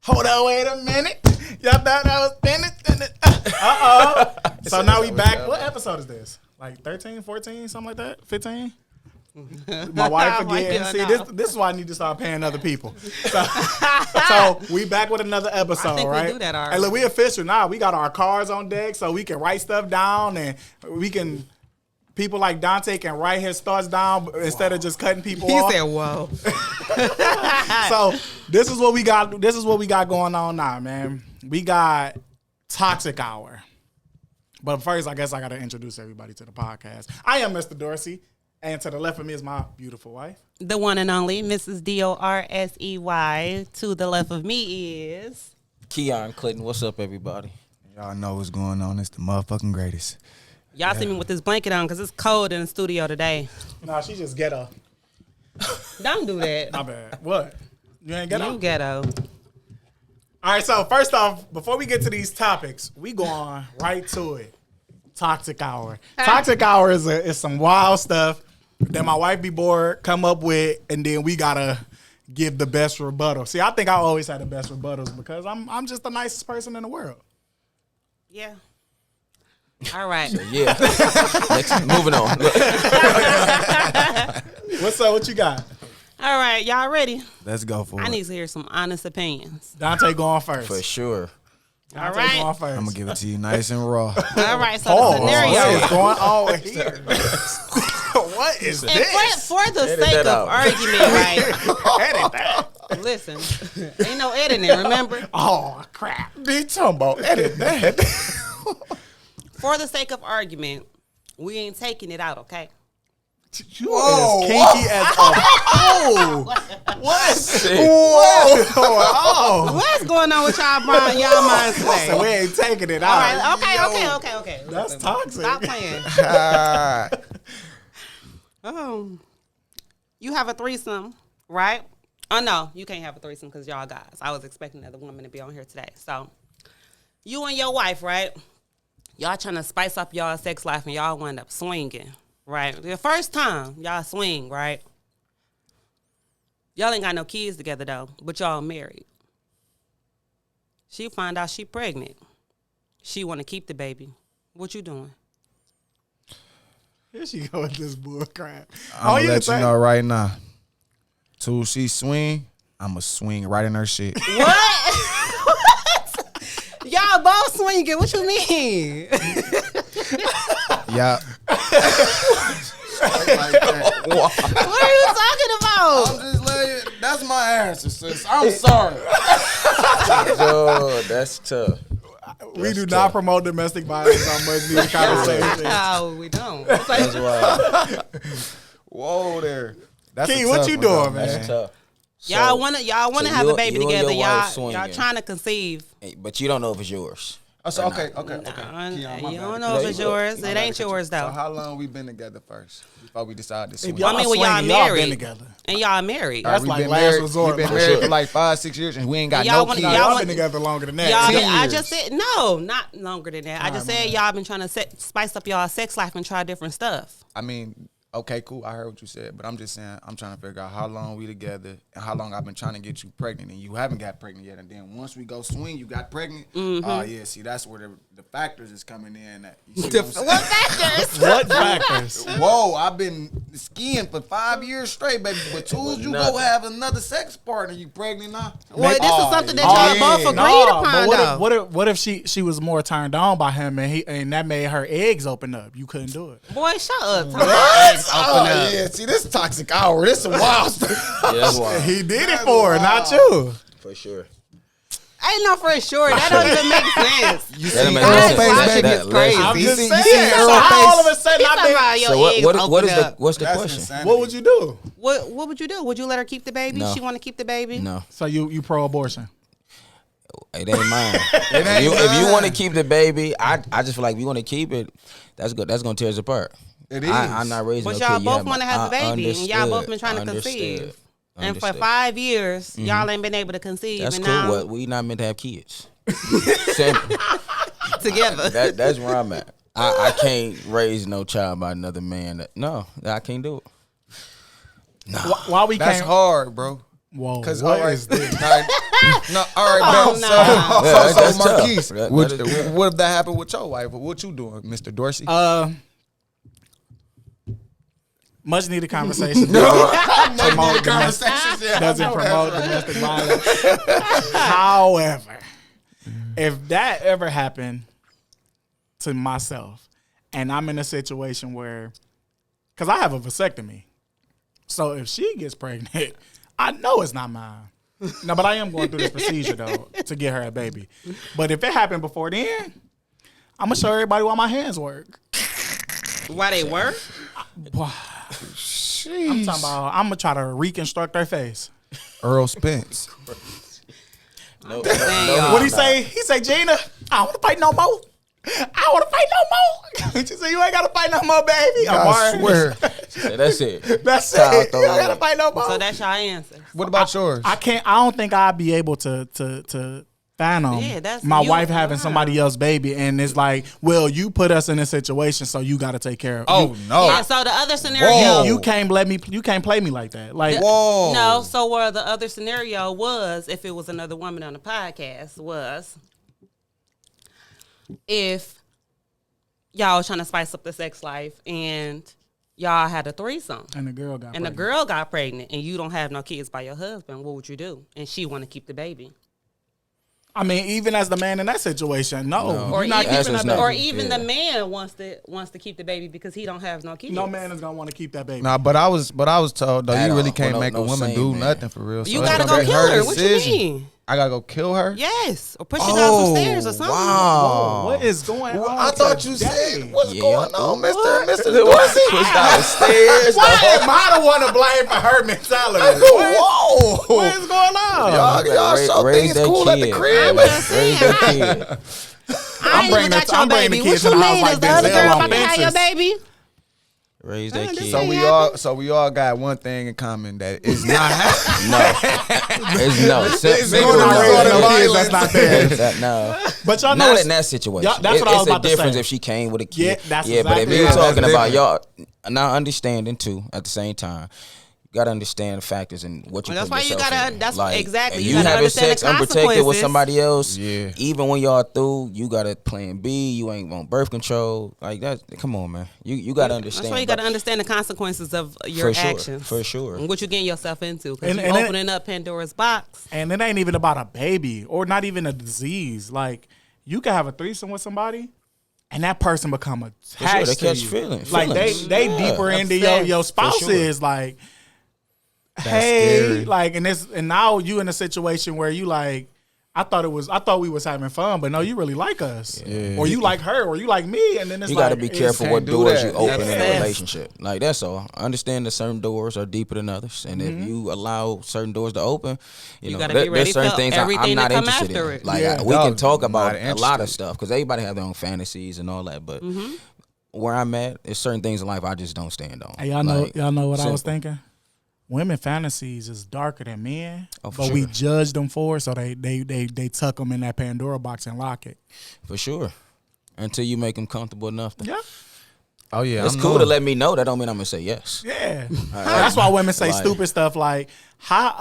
Hold on, wait a minute. Y'all thought I was finished? So now we back. What episode is this? Like 13, 14, something like that? 15? My wife again. See, this is why I need to start paying other people. So we back with another episode, I think right? We do that already. Hey, look, we official now. We got our cards on deck, so we can write stuff down, and we can. People like Dante can write his thoughts down instead of just cutting people off. He said, "Whoa." So this is what we got. This is what we got going on now, man. We got Toxic Hour. But first, I guess I got to introduce everybody to the podcast. I am Mr. Dorsey, and to the left of me is my beautiful wife, The one and only Mrs. Dorsey. To the left of me is Keon Clinton. What's up, everybody? Y'all know what's going on. It's the motherfucking greatest. y'all. See me with this blanket on because it's cold in the studio today. Nah, she just ghetto. Don't do that. My bad. What? You ain't ghetto? You ghetto. All right, so first off, before we get to these topics, we going right to it. Toxic Hour. Toxic Hour is some wild stuff that my wife be bored come up with, and then we gotta give the best rebuttal. See, I think I always had the best rebuttals because I'm just the nicest person in the world. Yeah. All right. Yeah. Next, moving on. What's up? What you got? All right. Y'all ready? Let's go for I it. need to hear some honest opinions. Dante going first. For sure. All Dante right. going first. I'm going to give it to you nice and raw. All right. So Oh, the scenario. what is going on here? What is And this? for the Edit sake that of out. argument, right? Edit that. Listen, ain't no editing, remember? Oh, crap. They talking about edit that. For the sake of argument, we ain't taking it out, okay? You is kinky as a oh. What? Whoa. Oh. What's going on with y'all minds today? So we ain't taking it All out. right, okay. That's Listen, toxic. Stop playing. You have a threesome, right? Oh, no, you can't have a threesome because y'all guys. I was expecting another woman to be on here today. So, you and your wife, right? Y'all trying to spice up y'all sex life and y'all wind up swinging, right? The first time y'all swing, right? Y'all ain't got no kids together, though, but y'all married. She find out she pregnant. She want to keep the baby. What you doing? Here she go with this bull crap. I'm going to let you say- know right now. Till she swing, I'm going to swing right in her shit. What? Y'all both swinging. What you mean? Yeah. What are you talking about? just letting you, that's my answer, sis. I'm sorry. Yo, that's tough. We do not promote domestic violence on Much Needed Conversation. No, we don't. That's wild. Whoa there. That's Key, a what tough you one, doing, though, man? That's tough. Y'all wanna so have you- a baby you and together. your wife Y'all swinging. trying to conceive. But you don't know if it's yours. Oh, so, okay. Nah, Keon, my you bad. don't know if it's yours. It ain't yours So though. how long we been together first before we decided to swing? If y'all I mean, when y'all swinging, y'all married. been together. And y'all married. That's we like been last married, resort. We've been Like, married sure. for like 5-6 years, and we ain't got Y'all no wanna- kids. Y'all want- been together longer than that. Y'all 10 been, I years. just said no, not longer than that. I just said y'all been trying to spice up y'all sex life and try different stuff. I mean, okay, cool. I heard what you said, but I'm just saying, I'm trying to figure out how long we together and how long I've been trying to get you pregnant, and you haven't got pregnant yet. And then once we go swing, you got pregnant. Oh yeah, see, that's where the factors is coming in. You see what I'm saying? What factors? What factors? Whoa, I've been skiing for 5 years straight, baby. But soon as you go Nothing. have another sex partner, you pregnant now? Well, this is something that Oh, y'all yeah. both agreed No, upon, but though. what if she was more turned on by him and that made her eggs open up? You couldn't do it. Boy, shut up. Talk about eggs open Oh up. yeah, see this toxic hour. This is wild stuff. Yeah, that's wild. He did it for her, not you. For sure. Ain't no for sure. That don't even make sense. You That see, make no sense. aerospace That- baby. that- I'm You just see- saying. you see So how all of a aerospace? sudden He I talking about your So eggs what open is up. what's the That's question? insanity. what would you do? What would you do? Would you let her keep the baby? No. She want to keep the baby? No, So you pro-abortion? it ain't mine. ain't if you mine. want to keep the baby, I just feel like if you want to keep it, that's good. That's gonna tear us apart. It is. I'm not raising But no y'all kid. both want to have a baby, and y'all both been trying to Understood. conceive. And for Understood. 5 years, y'all ain't been able to conceive. That's and cool. now What we not meant to have kids. Simple. together. That's where I'm at. I can't raise no child by another man. No, I can't do it. Why we That's can't? hard, bro. Whoa, Because what all right, is this? no, all right, Oh, man. no. Yeah, that's So Marquise, tough. what if that happened with your wife? What you doing, Mr. Dorsey? Much needed conversation. Promote conversations. Yeah, Doesn't promote domestic violence. However, if that ever happened to myself, and I'm in a situation where, because I have a vasectomy, so if she gets pregnant, I know it's not mine. No, but I am going through this procedure though to get her a baby. But if it happened before then, I'm gonna show everybody why my hands work. Why they work? I'm talking about. I'm gonna try to reconstruct her face. Earl Spence. No, What he say? He say, Gina, I don't want to fight no more. I want to fight no more. She said, you ain't got to fight no more, baby. I swear. That's it. That's Child it. You throw don't got to up. fight no more. So that's your answer. What about yours? I can't. I don't think I'd be able to fathom Yeah, that's my you. wife having Wow. somebody else's baby, and it's like, well, you put us in a situation, so you got to take care of. Oh no. Yeah, so the other scenario. Whoa. You can't let me. You can't play me like that. Like, Whoa. No, so where the other scenario was, if it was another woman on the podcast, was if y'all was trying to spice up the sex life and y'all had a threesome and the girl got and the pregnant. girl got pregnant and you don't have no kids by your husband, what would you do? And she want to keep the baby. I mean, even as the man in that situation, no, No. you're not even, keeping that not- baby. or even Yeah. the man wants to keep the baby because he don't have no kids. No man is gonna want to keep that baby. Nah, but I was told though, At you really all. can't No- make no a woman same, do man. nothing for real. You it's gotta gonna go be kill her. What you decision. mean? I gotta go kill her? Yes, or push you down some stairs or something. Wow. What is going on? I thought you today? said what's Yeah. going on, Mr. Push Dorsey? down the stairs. Why am I the one to blame for her mentality? Whoa. What is going on? Y'all show Raise things that cool at the kid. crib. just Raise saying, that kid. I ain't even got your bringing the baby. kids What in you the house mean? like Is the other Denzel girl on about to have your Fences. baby? Raise that kid. So we all got one thing in common that is not happening. No. It's no. It's Simple going on no. raising no kids, kids, that's not there. That, no. But y'all know Not it's- in that situation. Y'all- that's what I was it's about a to difference say. if she came with a Yeah, kid. that's but if exactly you're what I was talking about different. y'all not understanding too at the same time, you gotta understand the factors and what you. Well, that's put why you yourself gotta- in. that's exactly. If You you gotta having understand sex the unprotected with consequences. somebody else. Yeah. Even when y'all through, you got a plan B. You ain't on birth control. Like that. Come on, man. You gotta understand. That's why you got to understand the consequences of your For sure, actions. for sure. And what you're getting yourself into. Because And- you're and it- opening up Pandora's box. And it ain't even about a baby or not even a disease. Like, you can have a threesome with somebody and that person become attached sure, they to catch you. feelings. Like, they Yeah. deeper into Obsessed. your spouse sure. is like, That's hey, scary. like, and now you in a situation where you like, I thought we was having fun, but no, you really like us, Yeah. or you like her, or you like me, and then it's You like, got to be it's- careful can't what do doors that. you open in Yes. a relationship. Like that's all. I understand that certain doors are deeper than others, and if you allow certain doors to open, you know gotta be ready there's certain for things everything I'm to not come interested after in. it. Like Yeah. we can talk Not about a lot of interested. stuff because everybody have their own fantasies and all that, but where I'm at, there's certain things in life I just don't stand on. Hey, y'all know Like, what I was simple. thinking? Women fantasies is darker than men, Oh, for but we sure. judge them for it, so they tuck them in that Pandora box and lock it. For sure. Until you make them comfortable enough. Yeah, Oh yeah, It's I'm cool to knowing. let me know. That don't mean I'm gonna say yes. yeah. That's why women say Like- stupid stuff like how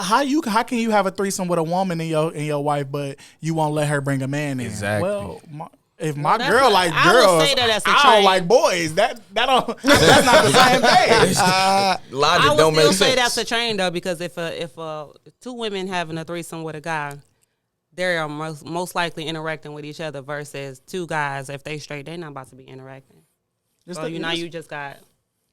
can you have a threesome with a woman and your wife, but you won't let her bring a man in? Exactly. Well, if my that's girl a- like I would girls, say that as a I trade. don't like boys. That don't that's not the same thing. Logic I would don't still make say sense. that's a train though, because if two women having a threesome with a guy, they are most likely interacting with each other versus two guys. If they straight, they're not about to be interacting. So you just got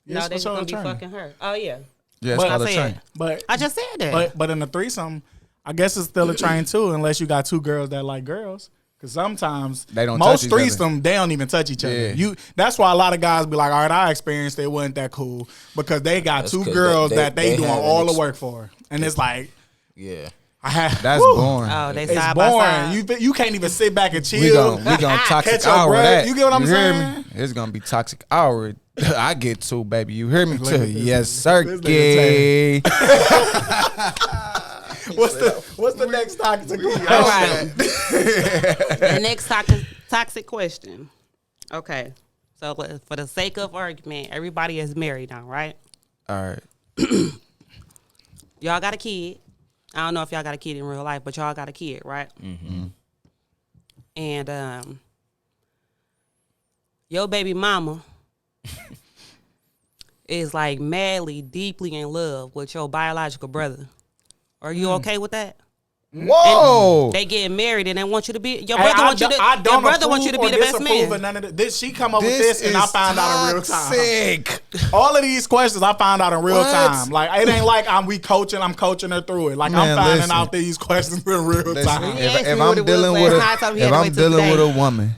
Yes, no, they for sure, gonna be attorney. fucking her. Oh yeah, Yeah, it's But- called a I train. said. But I just said that. But in a threesome, I guess it's still a train too, unless you got two girls that like girls. Because sometimes They don't most touch each other. threesome they don't even touch each other. Yeah. That's why a lot of guys be like, all right, I experienced it wasn't that cool because they got That's two 'cause girls they that they doing haven't all the work for, and it's like Yeah. I have That's whew, boring. oh, they It's side by boring. side. You can't even sit back and chill. We gonna toxic Catch your hour breath. that. You get what I'm hear saying? Me? It's gonna be toxic hour. I get to, baby. You hear me Look too? at this- Yes, sir. this Gay. What's the next topic? All right. The next toxic question. Okay. So for the sake of argument, everybody is married now, right? All right. Y'all got a kid. I don't know if y'all got a kid in real life, but y'all got a kid, right? Mm-hmm. And your baby mama is like madly, deeply in love with your biological brother. Are you okay with that? Whoa. They getting married and they want you to be your Hey, brother. Want you to I don't your brother want you to be approve the or best disapprove man. of none of this. She come up with this, and I found out in real time. Sick. All of these questions I found out in real What? time. Like it ain't like I'm coaching her through it. Like I'm Man, finding listen. out these questions in real time. Yeah. If I'm dealing with a woman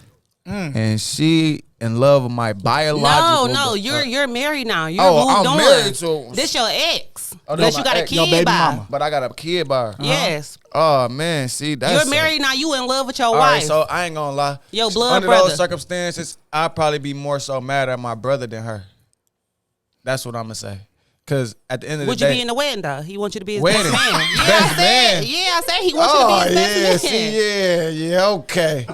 Mm. and she in love with my biological, No, you're married now. You're Oh, moved I'm on. married to- This your ex. Oh, Unless this you my got a ex. kid Your baby by. mama. but I got a kid by her. Yes. Oh man, see that's You're married now. You in love with your All wife. right, so I ain't gonna lie. Your blood Under brother. those circumstances, I'd probably be more so mad at my brother than her. That's what I'm gonna say. Cause at the end of Would the you day, be in the wedding though? He wants you to be his Wedding. best man. Yeah, Best I said. man. Yeah, I said he wants you to be his best man. okay.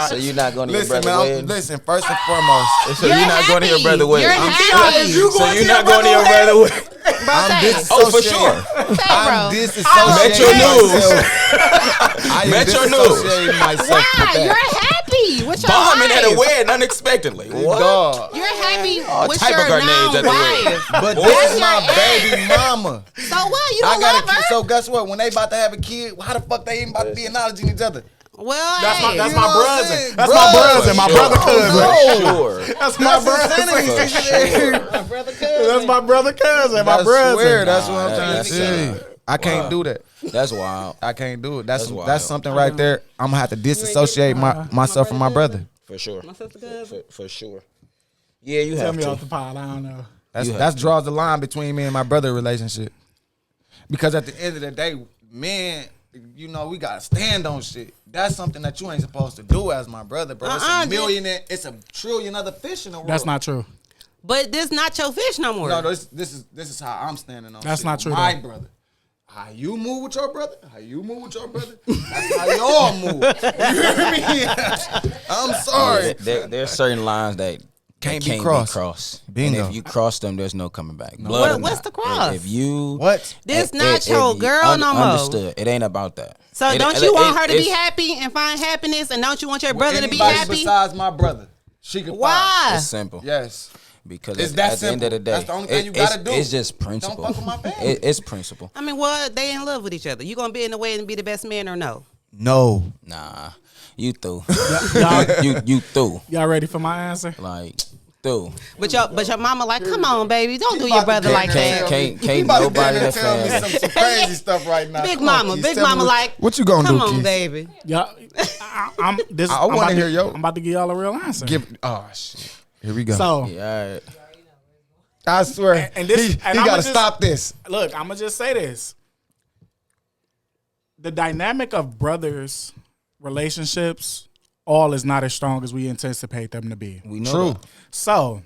So you're not going to your Listen, brother's man, wedding? listen. First and foremost, So you're not going to your brother's wedding? You're happy. So you're not going to your brother's wedding? I'm Say. disassociating. Oh, for sure. I'm Say, disassociating Metro News. myself. I am Metro News. disassociating myself Why? with that. You're happy with your Bombing at a wife. wedding unexpectedly. What? Dog. You're happy All with type of your grenades at the wedding. non-wife. But What? this is That's my your baby mama. So what? You I don't got love a kid. her? So guess what? When they about to have a kid, how the fuck they even about to be acknowledging each other? Well, That's my hey. that's You my know what I'm brother. saying? That's my Brother. brother. My For brother sure. cousin. No. Sure. That's my brother. That's my brother cousin. My I brother. swear, that's what I'm Nah, trying to that's say. sad. I can't Wow. do that. That's wild. I can't do it. That's That's wild. that's something right there. I'm gonna have to disassociate myself from my brother. For sure. My sister cousin. For sure. Yeah, you Tell have me to. off the pot. I don't know. That's draws the line between me and my brother relationship. Because at the end of the day, men, you know, we gotta stand on shit. That's something that you ain't supposed to do as my brother, bro. It's a million, it's a trillion other fish in the world. That's not true. But this not your fish no more. No, this is how I'm standing on. That's shit. not true, My though. brother. How you move with your brother? How you move with your brother? That's how y'all move. You hear me? I'm sorry. There's certain lines that Can't can't be be crossed. crossed. Bingo. And if you cross them, there's no coming back. Blood or What's not. the cross? If you What? This not your you girl no more. Understood. It ain't about that. So It- don't it- you want it- her to be it's- happy and find happiness, and don't you want your brother to be Anybody happy? besides my brother, she can Why? It's simple. find. Yes. Because It's at that the end of the simple. day, That's the only thing you gotta do. It's just principle. Don't fuck with my family. It's principle. I mean, what? They in love with each other. You gonna be in the way and be the best man or no? No. Nah, you through. Y'all, you through. y'all ready for my answer? Like through. But your mama like, come on, baby, don't You do your about to brother be like there that. Can't You about to be nobody there that tell me family. some crazy stuff right now. Big Come on, mama, Keith. big Tell me mama like, what you gonna come do, on, Keith? baby. Y'all, I'm this. I wanna hear yo. I'm about to give y'all a real answer. Oh shit. Here we go. So Yeah, all right. I swear, and this- he and I'ma gotta just- stop this. look, I'm gonna just say this: the dynamic of brothers' relationships all is not as strong as we anticipate them to be. We know True. that. So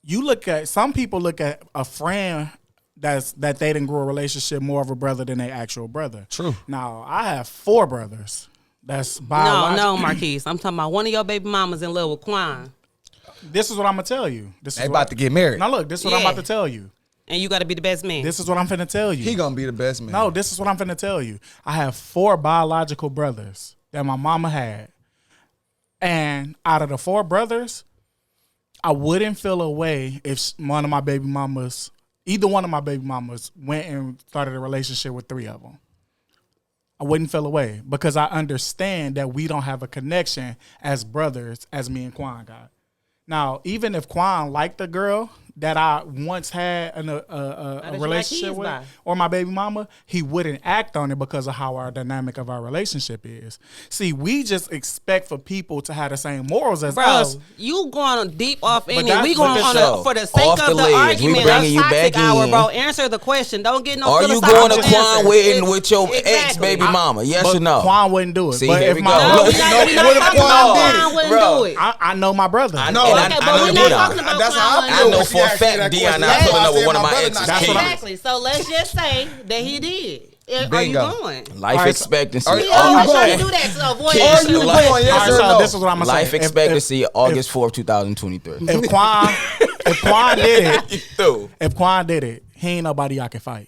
you look at some people look at a friend that they didn't grow a relationship more of a brother than their actual brother. True. Now I have 4 brothers. That's No, biological. no, Marquise. I'm talking about one of your baby mamas in love with Quan, This is what I'm gonna tell you. This They is about what, to get married. Now look, this is what I'm Yeah. about to tell you. and you got to be the best man. This is what I'm finna tell you. He gonna be the best man. No, this is what I'm finna tell you. I have 4 biological brothers that my mama had. And out of the 4 brothers, I wouldn't feel a way if one of my baby mamas, either one of my baby mamas, went and started a relationship with 3 of them. I wouldn't feel a way because I understand that we don't have a connection as brothers as me and Quan got. Now, even if Quan liked the girl that I once had a you relationship like with, his by? or my baby mama, he wouldn't act on it because of how our dynamic of our relationship is. See, we just expect for people to have the same morals as Bro, us. you going deep off in it. that's- We going but on so, for the sake off of the the ledge, we argument bringing of you toxic back hour, in. bro. Answer the question. Don't get no Are you philosophical going to Quan answer. wedding with your ex Exactly. baby mama? Yes But or no? Quan wouldn't do it. See, but here if we my, go. No, Look, we not what if talking about Quan did it? Quan wouldn't Bro. do it. I know my brother. I No, and Okay, but I we're know not Dion. talking about That's how I Quan. feel. I know when for she a asked me fact that Dion question. not That's pulling why I up with said one of my brother ex's not- That's kids. what I'm- Exactly. So let's just say that he did. Are you Bingo. going? Life All right, expectancy. are We you always try going? to do that to avoid Kids Are issues. you life- going? Yes All right, or so no? this is what I'm gonna Life say. expectancy August 4th, 2023. If Quan did it, You through. if Quan did it, he ain't nobody I can fight.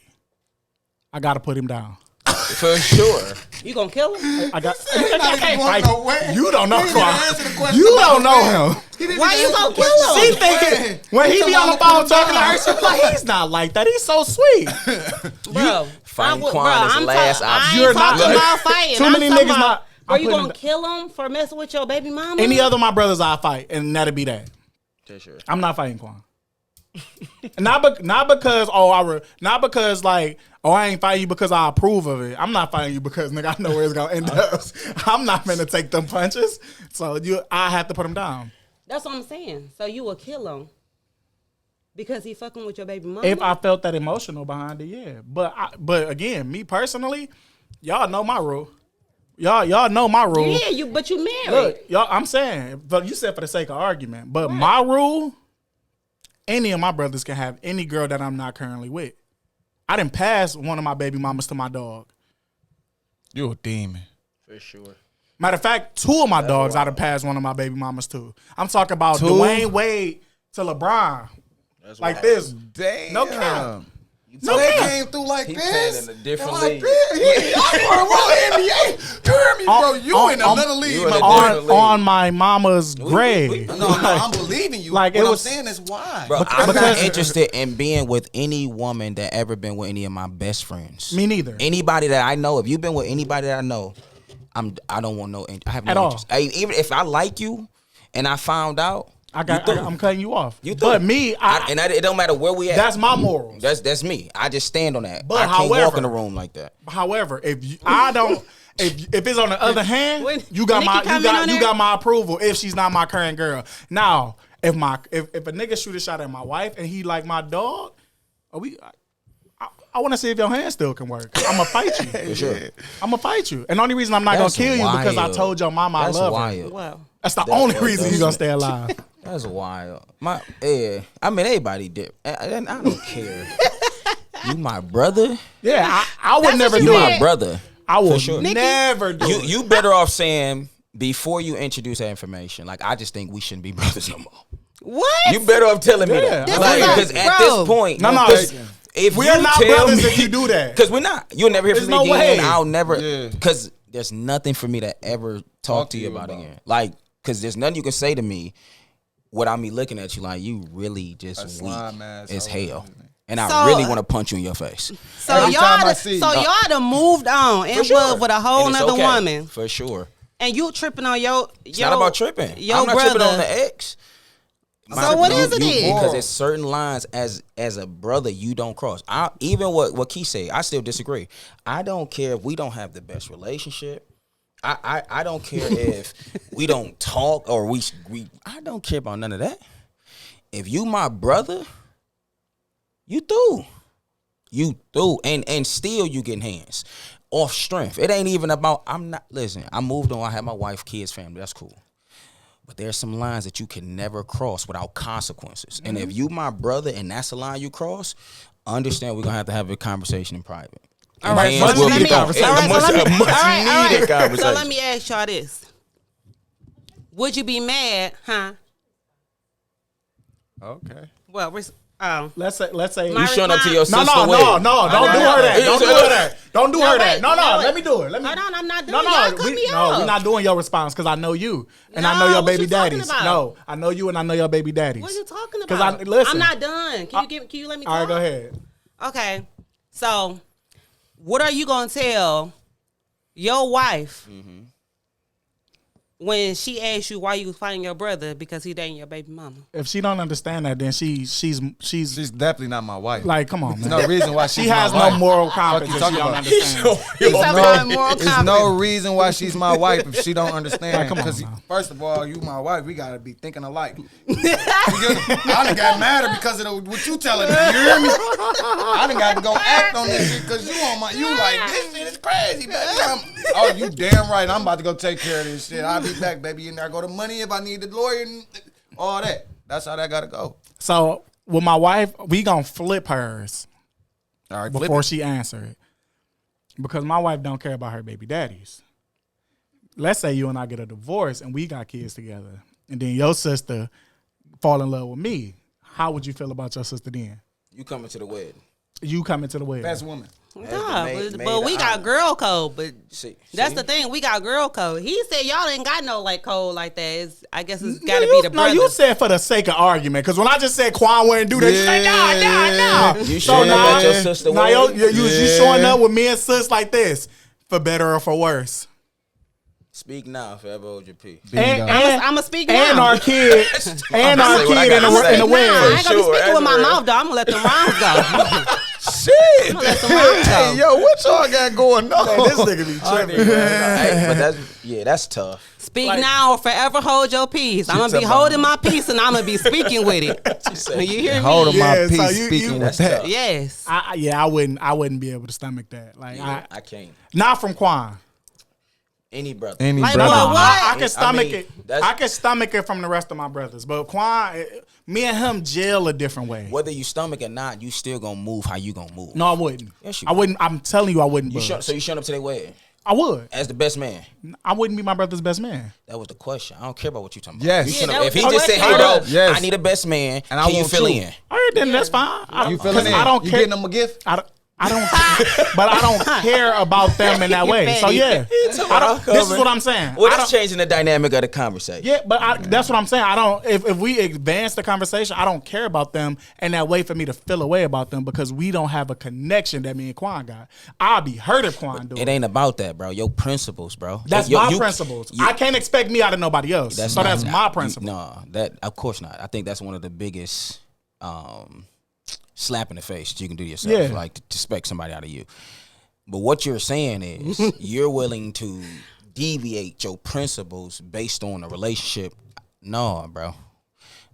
I gotta put him down. For sure. You gonna kill him? I got. not even going nowhere. You don't know. He didn't answer the question You about don't know when. him. He didn't Why answer you the gonna question kill him? She about thinking when he be on the phone talking to her, she be like, he's not like that. He's so sweet. Bro, Fighting Quan is the last option. I You're ain't not- talking about fighting. Too many niggas not- Are I'm you putting gonna it- kill him for messing with your baby mama? Any other of my brothers I fight, and that'd be that. For sure. I'm not fighting Quan. not because not because like I ain't fighting you because I approve of it. I'm not fighting you because nigga I know where it's gonna end up. I'm not gonna take them punches. So I have to put him down. That's what I'm saying. So you will kill him because he fucking with your baby mama. If I felt that emotional behind it, yeah. But again, me personally, y'all know my rule. Y'all know my rule. Yeah, but you married. Look, y'all, I'm saying, but you said for the sake of argument. But my rule, any of my brothers can have any girl that I'm not currently with. I didn't pass one of my baby mamas to my dog. You a demon. For sure. Matter of fact, 2 of my dogs I done passed one of my baby mamas to. I'm talking about Dwayne Wade to LeBron. That's Like wild. this. Damn. No cap. So No they cap. came through like He this. playing in a different And like league. this. Y'all NBA. You hear me, bro? You in another league, you in my a boy. different league. On my mama's grave. No, I'm believing you. Like, What it I'm was- saying is why. Bro, I'm because- not interested in being with any woman that ever been with any of my best friends. Me neither. Anybody that I know, if you've been with anybody that I know, I don't want no. I have no At all. interest. Even if I like you, and I found out, I'm cutting you off. You through. But me, it don't matter where we at. that's my morals. That's me. I just stand on that. But I can't walk however- in the room like that. However, if it's on the other hand, When you got Nikki come in on there? my approval. If she's not my current girl, now if a nigga shoot a shot at my wife and he like my dog, I want to see if your hand still can work. I'm gonna fight you. For sure. I'm gonna fight you, and the only reason I'm not That's gonna kill you because I wild. told your mama That's I love her. wild. Wow. That's the only reason you gonna stay alive. That's wild. I mean, everybody did. I don't care. You my brother. Yeah, I would That's never what do you You said. my it. brother. I would sure. never do it. You better off saying before you introduce that information. Like I just think we shouldn't be brothers no more. What? You better off telling me Yeah. that. This Like, is because not- at bro. this point, No, 'cause if we are you not tell brothers me, if you do that. Because we're not. You'll never hear There's from me no again. way. I'll never. Yeah. Because there's nothing for me to ever talk to you about again. Like, because there's nothing you can say to me without me looking at you like you really just A weak slime ass as hoe. hell. And I So- really want to punch you in your face. So Every time I y'all, see so you. y'all done moved on in love with a whole And it's nother okay. woman, For sure. and you tripping on your. It's not about tripping. Your I'm not brother. tripping on the ex. So what is it then? Because there's certain lines as a brother you don't cross. Even what Keith say, I still disagree. I don't care if we don't have the best relationship. I don't care if we don't talk or we I don't care about none of that. If you my brother, you through. You through. And still you getting hands. Off strength. It ain't even about I moved on, I have my wife, kids, family. That's cool. But there's some lines that you can never cross without consequences. And if you my brother and that's a line you cross, understand we're gonna have to have a conversation in private. All right, so Hands will let be me. gone. All right, It's a so let me. much All right. needed So conversation. let me ask y'all this: would you be mad, huh? Okay. Well, Let's say My You showing up to your No, sister no, wedding. don't do her that. Don't do her that. Don't do No, her that. wait, No, no, let me do it. Let me. hold on, I'm not No, doing. Y'all no, cut me off. we're not doing your response because I know you and I No, know your what baby you talking daddies. about? No, I know you and I know your baby daddies. What are you talking 'Cause about? listen. I'm not done. Can you let me talk? All right, go ahead. Okay. So, what are you gonna tell your wife when she asks you why you fighting your brother because he dating your baby mama? If she don't understand that, then she's She's definitely not my wife. like, come on, man. There's no reason why she's She has my no wife. moral Fuck compass. you If talking she don't about? understand. He's talking about moral There's confidence. no reason why she's my wife if she don't understand. Like, come on Because now. first of all, you my wife, we gotta be thinking alike. I done got mad because of what you telling me. You hear me? I done got to go act on this shit because you like this shit is crazy, baby. Oh, you damn right. I'm about to go take care of this shit. I'll be back, baby. And I go to money if I need the lawyer and all that. That's how that gotta go. So with my wife, we gonna flip hers All right, flip before it. she answer it, because my wife don't care about her baby daddies. Let's say you and I get a divorce and we got kids together, and then your sister fall in love with me. How would you feel about your sister then? You coming to the wedding. You coming to the wedding. Best woman. Nah, made but we got honor. girl code. But See, that's see? the thing. We got girl code. He said y'all ain't got no like code like that. I guess it's No, got to you- be the No, brothers. you said for the sake of argument. Because when I just said Quan wouldn't do that, you like, nah. You So showing up now- at your sister now wedding? you showing up with me and sis like this, for better or for worse. Speak now, forever hold your peace. I'ma speak and now. our kid, and our say what I kid in gotta the say. in the Nah, I wedding. ain't gonna be Sure, speaking with my that's real. mouth though. I'm gonna let them rhymes go. Shit. Let them rhymes go. Hey, yo, what y'all got going on? This nigga be tripping. Hey, but that's tough. Speak Like- now or forever hold your peace. I'm gonna be talking about- holding my peace and I'm gonna be speaking with it. She said, You hear me? Holding my Yeah, so peace, you- speaking you- with That's that. tough. Yes. I wouldn't be able to stomach that. Like I can't. not from Quan. Any brother. Any Like, brother. what? I can stomach mean, it. that's- I can stomach it from the rest of my brothers. But Quan, me and him jail a different way. Whether you stomach or not, you still gonna move how you gonna move. No, I wouldn't. Yes, you I wouldn't. I'm telling you, I wouldn't. You budge. so you showing up to their wedding I would. as the best man. I wouldn't be my brother's best man. That was the question. I don't care about what you talking about. Yes. You Yeah, shouldn't that have- was if he the just said, "Hey, question. bro, Yes. I need a best man," And I can you want fill you. in? All right, then that's fine. I don't, You feeling 'cause it? I don't You care. getting them a gift? I don't, but I don't care about them in that way. So yeah, I don't, this is what I'm saying. Well, I that's don't- changing the dynamic of the conversation. Yeah, but that's what I'm saying. I don't. If we advance the conversation, I don't care about them in that way for me to feel away about them because we don't have a connection that me and Quan got. I'll be hurt if Quan do It ain't about that, bro. Your principles, bro. That's Yo, my you- principles. you- I can't expect me out of nobody else. So that's my principle. No, that of course not. I think that's one of the biggest slap in the face that you can do yourself. Yeah. Like to expect somebody out of you. But what you're saying is you're willing to deviate your principles based on a relationship. No, bro.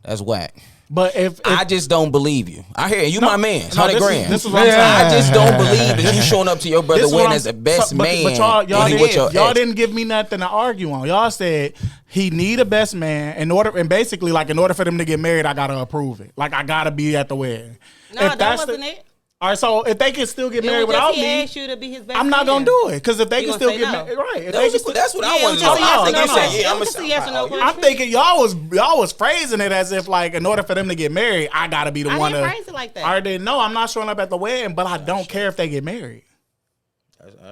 That's whack. But if I just don't believe you. I hear you, my man. no, 100 this is- grand. this is what I'm saying. I just don't believe that you showing up to your brother This is what wedding I'm- as the best so- man. But y'all, and he with your y'all ex. didn't give me nothing to argue on. Y'all said he need a best man in order, and basically like in order for them to get married, I gotta approve it. Like I gotta be at the wedding. No, that wasn't it. All right, so if they can still get It married was just without he me, asked you to be his best I'm not friend. gonna do it because if they You can gonna still say get no? married, right? If That they was- can still, that's what I Yeah, wanted it to was know. just a yes no, or no, no. no. Yeah, It I'm was just a yes or no question. I'm thinking y'all was phrasing it as if like in order for them to get married, I gotta be the I one didn't to. phrase it like that. I already know I'm not showing up at the wedding, but I don't care if they get married.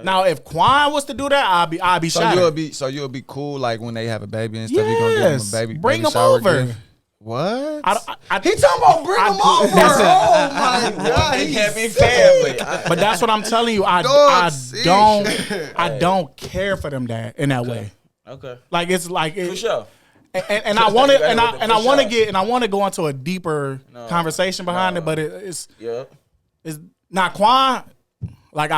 Now, if Quan was to do that, I'd be So shattered. you'll be cool like when they have a baby and stuff. You gonna give them Yes. a baby. Bring baby them shower over. gift? What? He talking about bring them over. That's it. Oh my god, Big he's happy family. But that's what I'm telling you. I Dorsey. don't care for them in that way. Okay. Like it's like For sure. and I want to and I For want to sure. get and I want to go into a deeper conversation behind it, but it's Yeah. not Quan. Like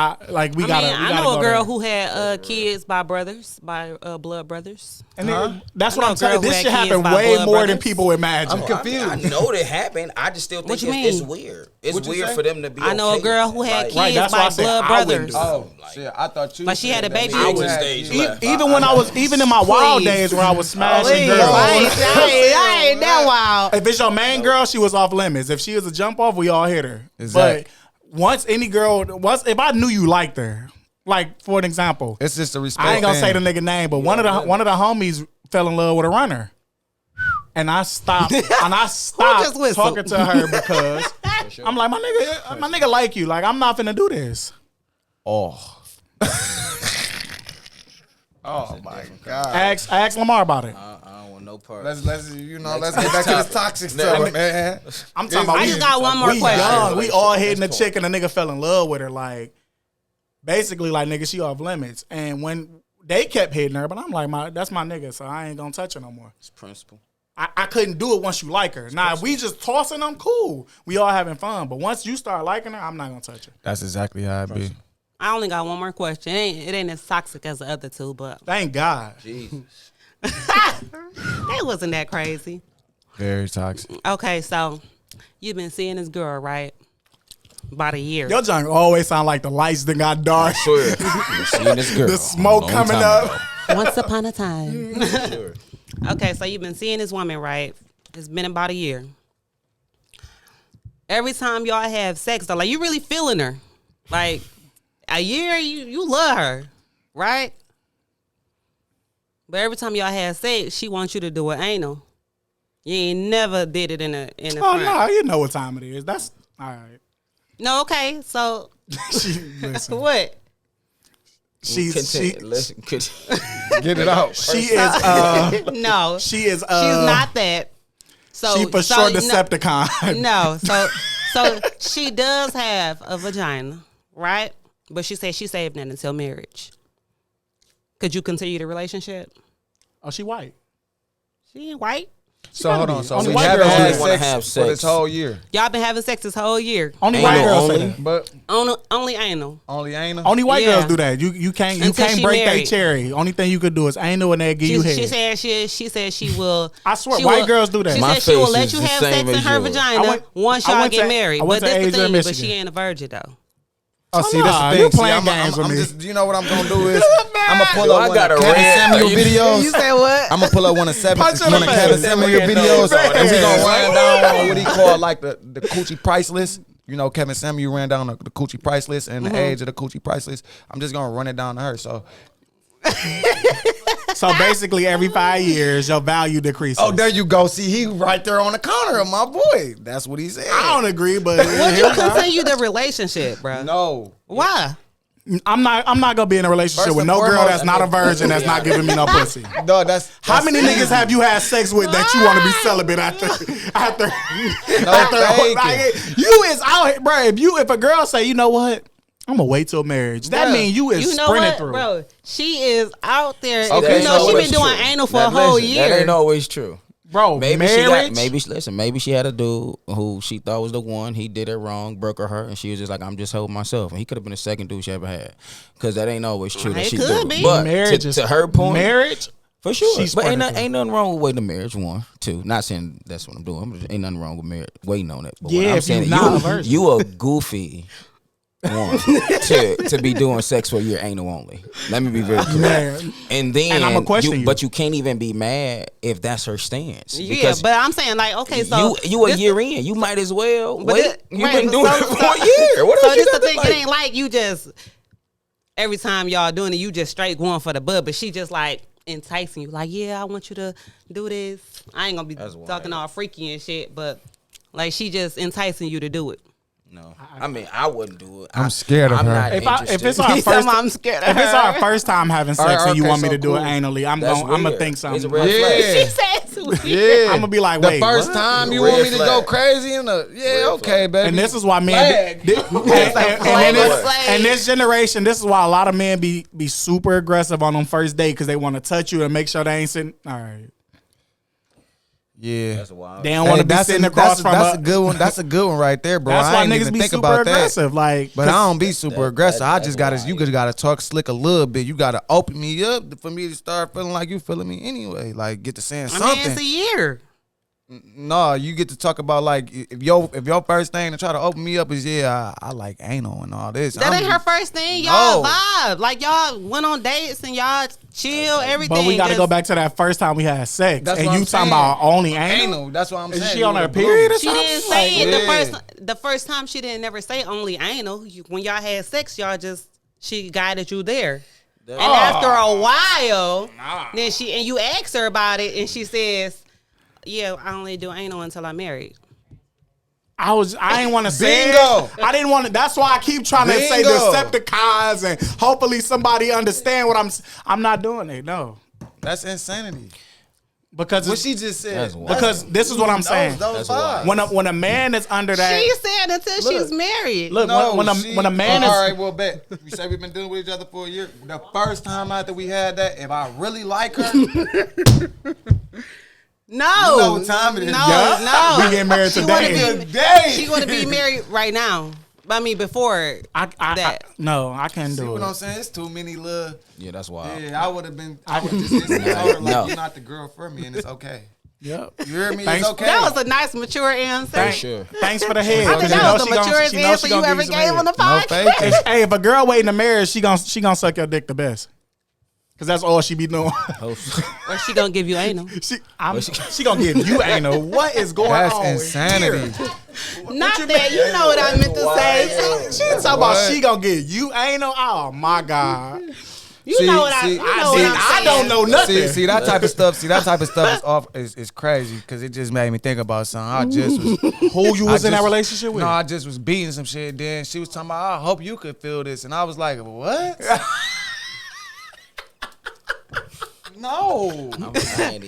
we gotta. I know a girl who had kids by brothers, by blood brothers. And then, that's I what know I'm a telling you. girl This who shit had kids happen by way blood more than brothers. people imagine. I'm confused. I know that happened. I just still think What you it's mean? weird. It's What you weird say? for them to be. I know a okay girl with who that. had Like, kids Right, that's why by I said blood I wouldn't brothers. do it. Oh shit! I thought you. But she had said a that baby you with I had stage kids. left. Even when I was in my wild Please. days where I was smashing Please, girls. I ain't that wild. If it's your main girl, she was off limits. If she was a jump off, we all hit her. Exactly. But if I knew you liked her, like for an example, It's just a respect. I ain't gonna say the thing. nigga name, but one of the homies fell in love with a runner, and I stopped just whistled? talking to her because I'm like my nigga like you, like I'm not finna do this. Oh. Oh my god. Ask Lamar about it. I don't want no part. Let's get back to this toxic stuff, man. I'm talking about. I just got one more we question. young, we all hitting a chick and a nigga fell in love with her, like basically like nigga she off limits, and when they kept hitting her, but I'm like that's my nigga, so I ain't gonna touch her no more. It's principle. I couldn't do it once you like her. Now if we just tossing them, cool, we all having fun, but once you start liking her, I'm not gonna touch her. That's exactly how it be. I only got one more question. It ain't as toxic as the other two, but Thank God. Jesus. it wasn't that crazy. Very toxic. Okay, so you've been seeing this girl, right? About a year. Your junk always sound like the lights that got dark. Sure. You seeing this girl. The smoke a long coming time up. ago. Once upon a time. Sure. Okay, so you've been seeing this woman, right? It's been about a year. Every time y'all have sex, though, like you really feeling her. Like a year, you love her, right? But every time y'all have sex, she wants you to do an anal. You ain't never did it in a Oh front. no, you know what time it is. That's all right. No, okay. So Listen, What? she's Listen, Get it out. she is No. she is She's not that. So she for sure Decepticon. No. So she does have a vagina, right? But she said she saved that until marriage. Could you continue the relationship? Oh, she white. She ain't white. So hold on. So Only we white haven't girls had only wanna sex have for this sex. whole year. Y'all been having sex this whole year. Only Anal white girls only? say that. But Only anal. only anal. Only white Yeah. girls do that. You can't Until she break their married. cherry. Only thing you could do is anal and they give you head. She said she will. I swear, she white will- girls do that. She My said she will face let is you the have same sex in as her yours. vagina once y'all get married. I went But to that's the Asia, thing. But Michigan. she ain't a virgin though. Oh, see, nah, that's the you thing. See, playing I'm games with me. just, you know what I'm gonna do is I'm gonna pull Yo, up I one got of a Kevin red- Samuel you- videos. You said what? I'm gonna pull up one of Punch in the Kevin face. Samuel Red videos, nose on and we gonna it. run down on what he called like the coochie price list. You know, Kevin Samuel ran down the coochie price list and the age of the coochie price list. I'm just gonna run it down to her. So, So basically, every 5 years, your value decreases. oh, there you go. See, he right there on the counter, my boy. That's what he said. I don't agree, but Would you continue the relationship, bro? No. Why? I'm not gonna be in a relationship First with and no girl foremost, that's not a virgin that's not giving me no pussy. No, that's How many niggas have you had sex with that you want to be celibate after? faking. Like, you is out here, bro. If a girl say, you know what, I'm gonna wait till marriage. That Bruh, means you is You know sprinting what, through. bro? She is out there. Okay, You know she been always doing true. anal for Now, a whole listen, year. That ain't always true. Bro, Maybe she marriage. got, maybe she had a dude who she thought was the one. He did it wrong, broke her heart, and she was just like, I'm just helping myself. And he could have been the second dude she ever had, because that ain't always true. That It she could do. be. But Marriage to her point, marriage. for sure. She's But ain't, sprinting through. ain't nothing wrong with waiting to marriage. 1, 2. Not saying that's what I'm doing. Ain't nothing wrong with marriage, waiting on it. But Yeah, what I'm if you saying, not a virgin. you a goofy one to be doing sex for your anal only. Let me be very clear. Man. And then, And I'ma question you. but you can't even be mad if that's her stance. Yeah, Because but I'm saying like, okay, so you a this- year in, you might as well But wait. it- You've right, been doing so- it for a year. What So else you this the got to thing. like? It ain't like you just every time y'all doing it, you just straight going for the bud. But she just like enticing you, like, yeah, I want you to do this. I ain't gonna be That's wild. talking all freaky and shit, but like she just enticing you to do it. No, I mean I wouldn't do it. I'm scared of I'm her. not If interested. it's our He first, said, I'm scared of if it's her. our first time having sex Alright, and you okay, want me so to do it cool. anally, I'm That's gonna weird. think It's something. a red Yeah. flag. She said to me. Yeah, I'ma be like, the wait, first what? time you Red want me to go flag. crazy in the Red okay, flag. baby. And this is why men, Flag. and this generation, this is why a lot of men be super aggressive on them first date because they want to touch you and make sure they ain't sitting. All right, Yeah, That's wild. they don't want to be sitting across from. That's a good one. That's a good one right there, bro. That's I why ain't niggas even be think super about aggressive. that. Like, But I don't be super aggressive. I that's just gotta, wild. you just gotta talk slick a little bit. You gotta open me up for me to start feeling like you feeling me anyway. Like get to saying I something. mean, it's a year. No, you get to talk about like if your first thing to try to open me up is I like anal and all this. That I'm- ain't her first thing. Y'all No. vibe. Like y'all went on dates and y'all chill, everything. but we got to Just- go back to that first time we had sex, That's and what you I'm talking saying. about only anal. anal. That's what I'm Is saying. she You on her would've blew. period or She something? didn't say it Yeah. the first time. She didn't never say only anal. When y'all had sex, y'all just she guided you there. And after a while, then you asked her about it, and she says, "Yeah, I only do anal until I'm married." I didn't want to say Bingo. it. I didn't want to. That's why I keep trying to say Bingo. Decepticons and hopefully somebody understand what I'm not doing it. No, That's insanity. because What it's, she just said. That's wild. because this is what I'm saying. Those That's wild. vibes. When a man is under that, She said until she's married. look No, when a man is all right, well, bet. We say we've been dealing with each other for a year. The first time after we had that, if I really like her, No, You know what time it is. No, Yeah. no. We getting married She today. wanna be- Today. She want to be married right now. I mean, before that. no, I can't see do what it. I'm saying? It's too many little. Yeah, that's wild. Yeah, I would have been. I would just instantly told her like, No. you're not the girl for me, and it's okay. Yep. You hear me? Thanks. It's okay. That was a nice, mature answer. For sure. Thanks for the head. I think 'cause that you was know the she gonna- maturest she know she answer you gonna give ever some gave head. on the no podcast. faking. Hey, if a girl waiting to marry, she gonna suck your dick the best. Cause that's all she be doing. Or she gonna give you anal. she gonna give you anal. What is going That's on? insanity. Not that, you know what I meant to say. She talking about she gonna give you anal. Oh my god. You know what I don't know nothing. See that type of stuff. See that type of stuff is off. Is crazy because it just made me think about something. I just was Who you was in that relationship with? No, I just was beating some shit. Then she was talking about, I hope you could feel this, and I was like, what? No,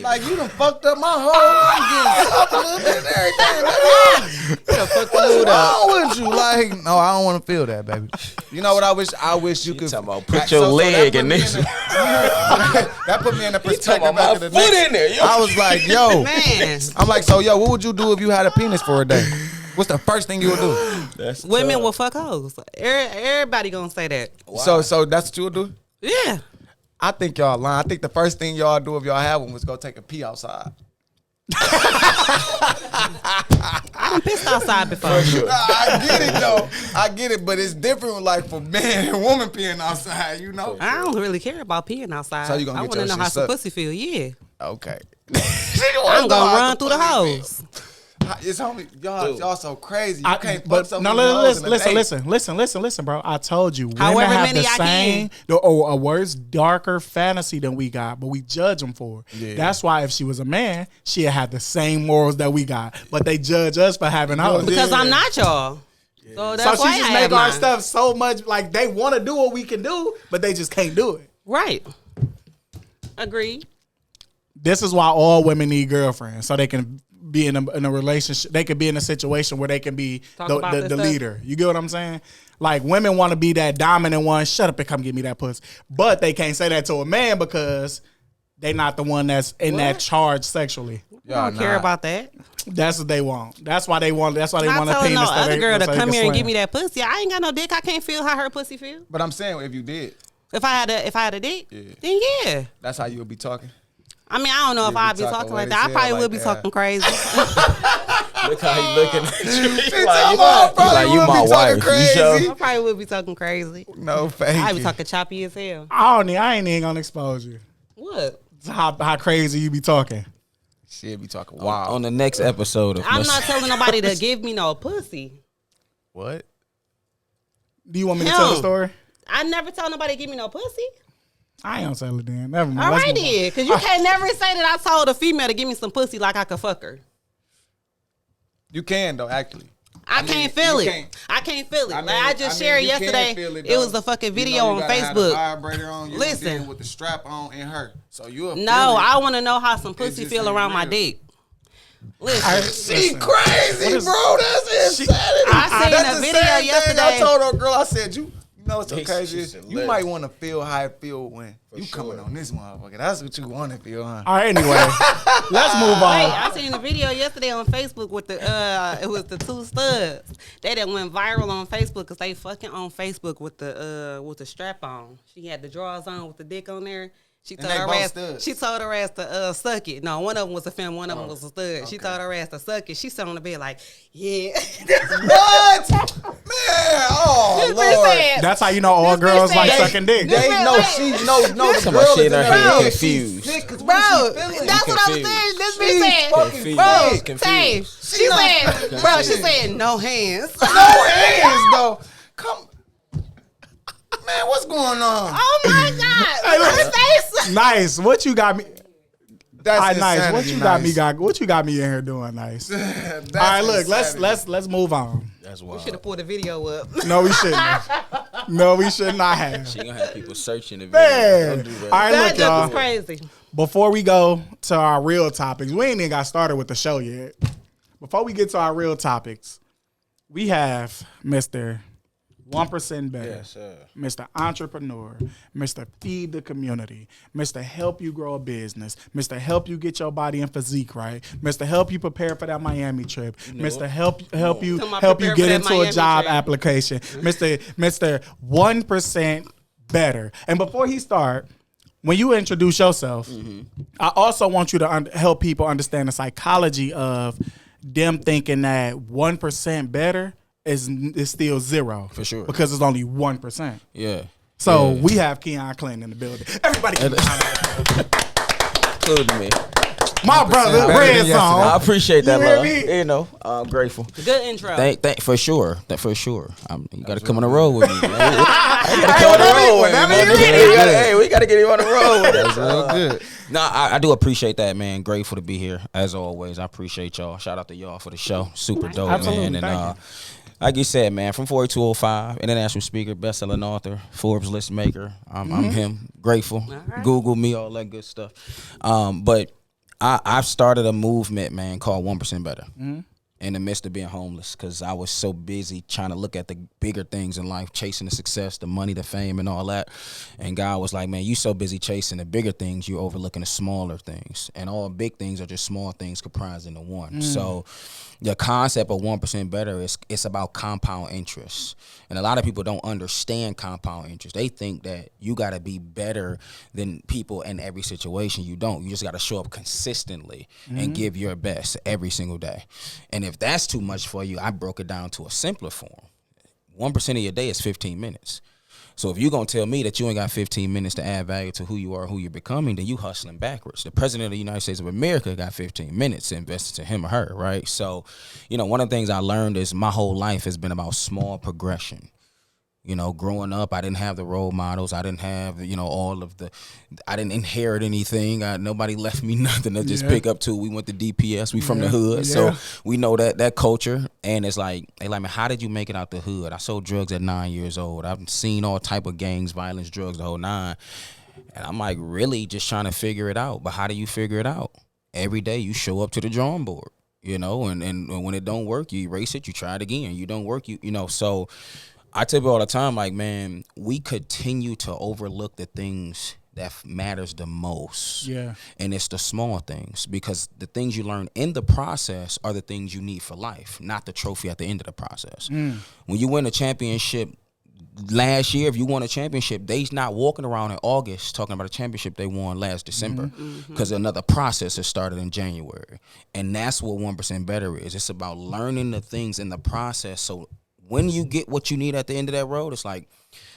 like you done fucked up my whole. I'm getting sucked a little bit and everything. What's wrong with you? Like, no, I don't want to feel that, baby. You know what? I wish you could. Talking about put your leg in this. That put me in the perspective my back of the foot next. in there. Yo. I was like, yo, Man. I'm like, so yo, what would you do if you had a penis for a day? What's the first thing you would do? Women will fuck hoes. Everybody gonna say that. Wow. So that's what you would do? Yeah. I think y'all lying. I think the first thing y'all do if y'all have one was go take a pee outside. I done pissed outside before. I get it though. I get it, but it's different like for man and woman peeing outside, you know? I don't really care about peeing outside. So you gonna I get want to your know shit how some sucked? pussy feel. Yeah. Okay. I'm gonna run through the hoes. It's only y'all so crazy. You can't But fuck so no, many hoes in a day. listen, bro. I told you, women However have many the I same or a worse, darker fantasy than we got, but we judge them for it. Yeah. That's why if she was a man, she'd have the same morals that we got, but they judge us for having hoes. Because I'm not y'all. So that's So why she just I make have our mine. stuff so much like they want to do what we can do, but they just can't do it. Right. Agreed. This is why all women need girlfriends, so they can be in a relationship. They could be in a situation where they can be Talk about the this stuff. leader. You get what I'm saying? Like women want to be that dominant one. Shut up and come give me that pussy. But they can't say that to a man because they not the one that's in that charge sexually. I don't care about that. That's what they want. That's why they want. That's why they I'm want not a telling penis. no that other they- girl to so they come can here and swing. give me that pussy. I ain't got no dick. I can't feel how her pussy feel. But I'm saying if you did, If I had a dick, then yeah. that's how you would be talking. I mean, I don't know if You I'd be be talking talking wet like as that. I hell probably like would be that. talking crazy. Look how he looking at you. He Like, like you my wife. You sure? I probably would be talking crazy. No fake. I'd be talking choppy as hell. I ain't even gonna expose you. What? How crazy you be talking. Shit, be talking wild. On the next episode of I'm Miss- not telling nobody to give me no pussy. What? Do you want me to tell the Him. story? I never tell nobody to give me no pussy. I ain't gonna tell it then. Never mind. All Let's right move on. then, because you can't never say that I told a female to give me some pussy like I could fuck her. You can though, actually. I mean, can't feel you it. can't. I can't feel it. I like mean, I just shared you can yesterday. feel It though. was a fucking You video know, on you gotta have the Facebook. vibrator on you Listen. and then with the strap on in her. So you No, I want to know how some pussy just feel ain't around my real. dick. Listen, She crazy, bro. That's insanity. I seen That's a the video same thing yesterday. I told her girl, I said, you know what's so She crazy? said, You "Let might it." want to feel how it feel when you sure. coming on this motherfucker. That's what you want to feel, huh? All right, anyway, let's move Wait, on. I seen a video yesterday on Facebook with the it was the two studs. They that went viral on Facebook because they fucking on Facebook with the strap on. She had the drawers on with the dick on there. She told they her both ass. studs? She told her ass to suck it. No, one of them was a femme, one of them was a stud. She told her ass to suck it. She sat on the bed like, yeah. What? Man, oh, This bitch Lord. said- That's how you know all This bitch girls like said- sucking dick. This They bitch know said- she know the Some girl shit is in in her head there. confused. She's sick 'cause Bro, what she feeling? that's what I'm confused. saying. This She's bitch said, fucking bro, confused. Tay, she not said, bro, she said no hands. No hands though. Come, man, what's going on? Oh my God! Look at her face. Nice. What you got me? That's All right, nice. What insanity, you got nice. me? What you got me in here doing? Nice. All That's right, look. insanity. Let's move on. That's We wild. should have pulled the video up. No, we shouldn't. No, we should not have. She gonna have people searching the video. Man. Don't do that. All right, That look, joke y'all. was crazy. Before we go to our real topics, we ain't even got started with the show yet. Before we get to our real topics, we have Mr. 1% Better, Yes, sir. Mr. Entrepreneur, Mr. Feed the Community, Mr. Help You Grow a Business, Mr. Help You Get Your Body and Physique Right, Mr. Help You Prepare for that Miami trip, Mr. Help you Talking about help prepare you for get that into a Miami job trip. application, Mr. 1% Better. And before he start, when you introduce yourself, I also want you to help people understand the psychology of them thinking that 1% better is still zero. For sure. Because it's only 1%. Yeah. So Yeah. we have Keon Clinton in the building. Everybody give him a round of applause. Including me. My brother, better red than yesterday. zone. I appreciate that, You hear love. me? You know, I'm grateful. Good intro. Thank for sure. That for sure. You got to come on the road with me. Man. You gotta Hey, come on the whatever- road with me, whatever man. you need. Hey, we gotta get him on the road with That's us. real good. No, I do appreciate that, man. Grateful to be here as always. I appreciate y'all. Shout out to y'all for the show. Super dope, Absolutely, man. And thank you. like you said, man, from 4205, international speaker, best-selling author, Forbes list maker. I'm him. Grateful. right. Google me, all that good stuff. But I've started a movement, man, called 1% Better. In the midst of being homeless, because I was so busy trying to look at the bigger things in life, chasing the success, the money, the fame, and all that. And God was like, man, you so busy chasing the bigger things, you're overlooking the smaller things. And all big things are just small things comprised into one. So the concept of 1% Better is it's about compound interest. And a lot of people don't understand compound interest. They think that you got to be better than people in every situation. You don't. You just got to show up consistently and give your best every single day. And if that's too much for you, I broke it down to a simpler form. 1% of your day is 15 minutes. So if you're going to tell me that you ain't got 15 minutes to add value to who you are, who you're becoming, then you hustling backwards. The president of the United States of America got 15 minutes to invest into him or her, right? So, you know, one of the things I learned is my whole life has been about small progression. You know, growing up, I didn't have the role models. I didn't have, you know, I didn't inherit anything. Nobody left me nothing to just pick up to. We went to DPS. We from the hood. So we know that culture. And it's like, they like, man, how did you make it out the hood? I sold drugs at 9 years old. I've seen all type of gangs, violence, drugs, the whole nine. And I'm like, really just trying to figure it out. But how do you figure it out? Every day you show up to the drawing board, you know, and when it don't work, you erase it, you try it again. You don't work, you know, so I tell people all the time, like, man, we continue to overlook the things that matters the most. Yeah. And it's the small things, because the things you learn in the process are the things you need for life, not the trophy at the end of the process. When you win a championship last year, if you won a championship, they's not walking around in August talking about a championship they won last December, because another process has started in January. And that's what 1% Better is. It's about learning the things in the process, so when you get what you need at the end of that road, it's like,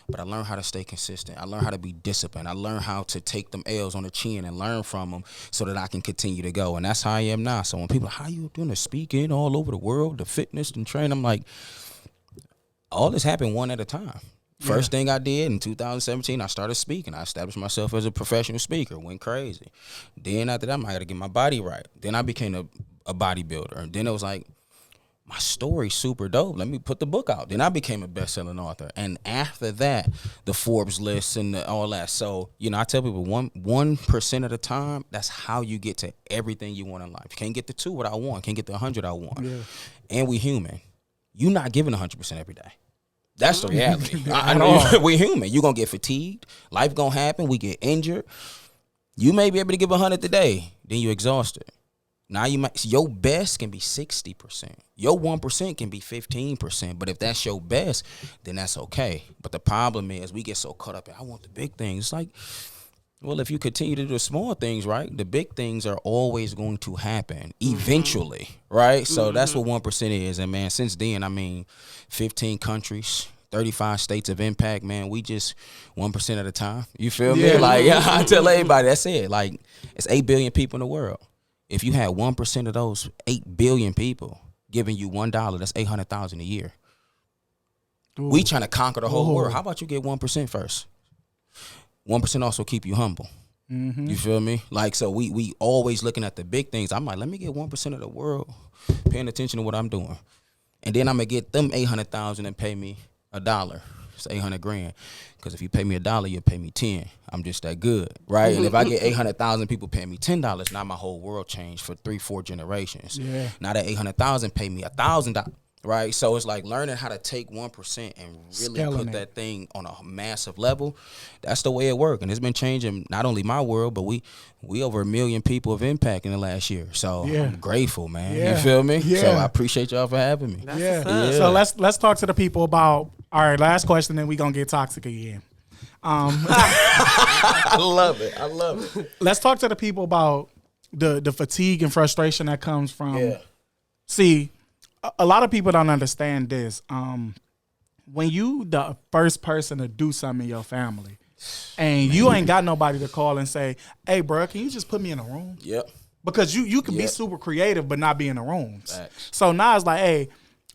but I learned how to stay consistent. I learned how to be disciplined. I learned how to take them L's on the chin and learn from them so that I can continue to go. And that's how I am now. So when people, how you doing the speaking all over the world, the fitness and training, I'm like, all this happened one at a time. First thing I did in 2017, I started speaking. I established myself as a professional speaker, went crazy. Then after that, I got to get my body right. Then I became a bodybuilder. And then it was like, my story's super dope. Let me put the book out. Then I became a best-selling author. And after that, the Forbes list and all that. So, you know, I tell people 1% at a time, that's how you get to everything you want in life. You can't get the 2 what I want. Can't get the 100 I want. Yeah. And we human. You're not giving 100% every day. That's the reality. I know we're human. You're going to get fatigued. Life going to happen. We get injured. You may be able to give 100 today. Then you're exhausted. Now your best can be 60%. Your 1% can be 15%. But if that's your best, then that's okay. But the problem is we get so caught up in, I want the big things. It's like, well, if you continue to do the small things, right, the big things are always going to happen eventually, right? So that's what 1% is. And, man, since then, I mean, 15 countries, 35 states of impact, man, we just 1% at a time. You feel me? Like, I tell everybody, that's it. Like, it's 8 billion people in the world. If you had 1% of those 8 billion people giving you $1, that's 800,000 a year. Ooh. We trying to conquer the whole world. How about you get 1% first? 1% also keep you humble. You feel me? Like, so we always looking at the big things. I'm like, let me get 1% of the world paying attention to what I'm doing. And then I'm going to get them 800,000 and pay me $1. It's 800 grand. Because if you pay me $1, you'll pay me 10. I'm just that good, right? And if I get 800,000 people paying me $10, now my whole world changed for 3-4 generations. Yeah. Now that 800,000 pay me $1,000, right? So it's like learning how to take 1% and really put that thing on a massive level. That's the way it works. And it's been changing not only my world, but we over 1 million people of impact in the last year. So I'm grateful, man. You feel me? So I appreciate y'all for having me. So let's talk to the people about, all right, last question, then we're going to get toxic again. I love it. Let's talk to the people about the fatigue and frustration that comes from, see, a lot of people don't understand this. When you the first person to do something in your family and you ain't got nobody to call and say, hey, bro, can you just put me in a room? Yep. because you can be Yep. super creative but not be in the rooms. Facts. So now it's like, hey,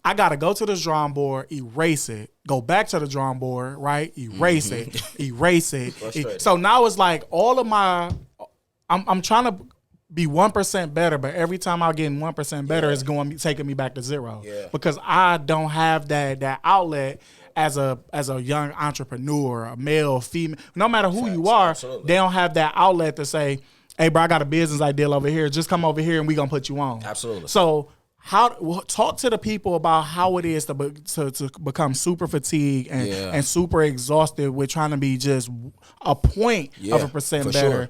I gotta go to the drawing board, erase it, go back to the drawing board, right? Erase it, erase it. Frustrating. So now it's like all of I'm trying to be 1% better, but every time I get 1% better, it's going to be taking me back to zero. Yeah. Because I don't have that outlet as a young entrepreneur, a male, female, no matter who you are, Absolutely. they don't have that outlet to say, hey, bro, I got a business idea over here. Just come over here and we gonna put you on. Absolutely. So talk to the people about how it is to become super fatigued and super exhausted with trying to be just a point of a percent for better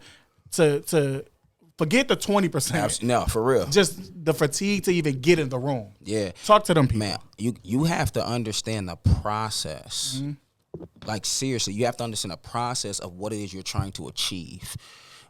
to forget the 20%. No, for real. Just the fatigue to even get in the room. Yeah. Talk to them people. Man, you have to understand the process. Like, seriously, you have to understand the process of what it is you're trying to achieve.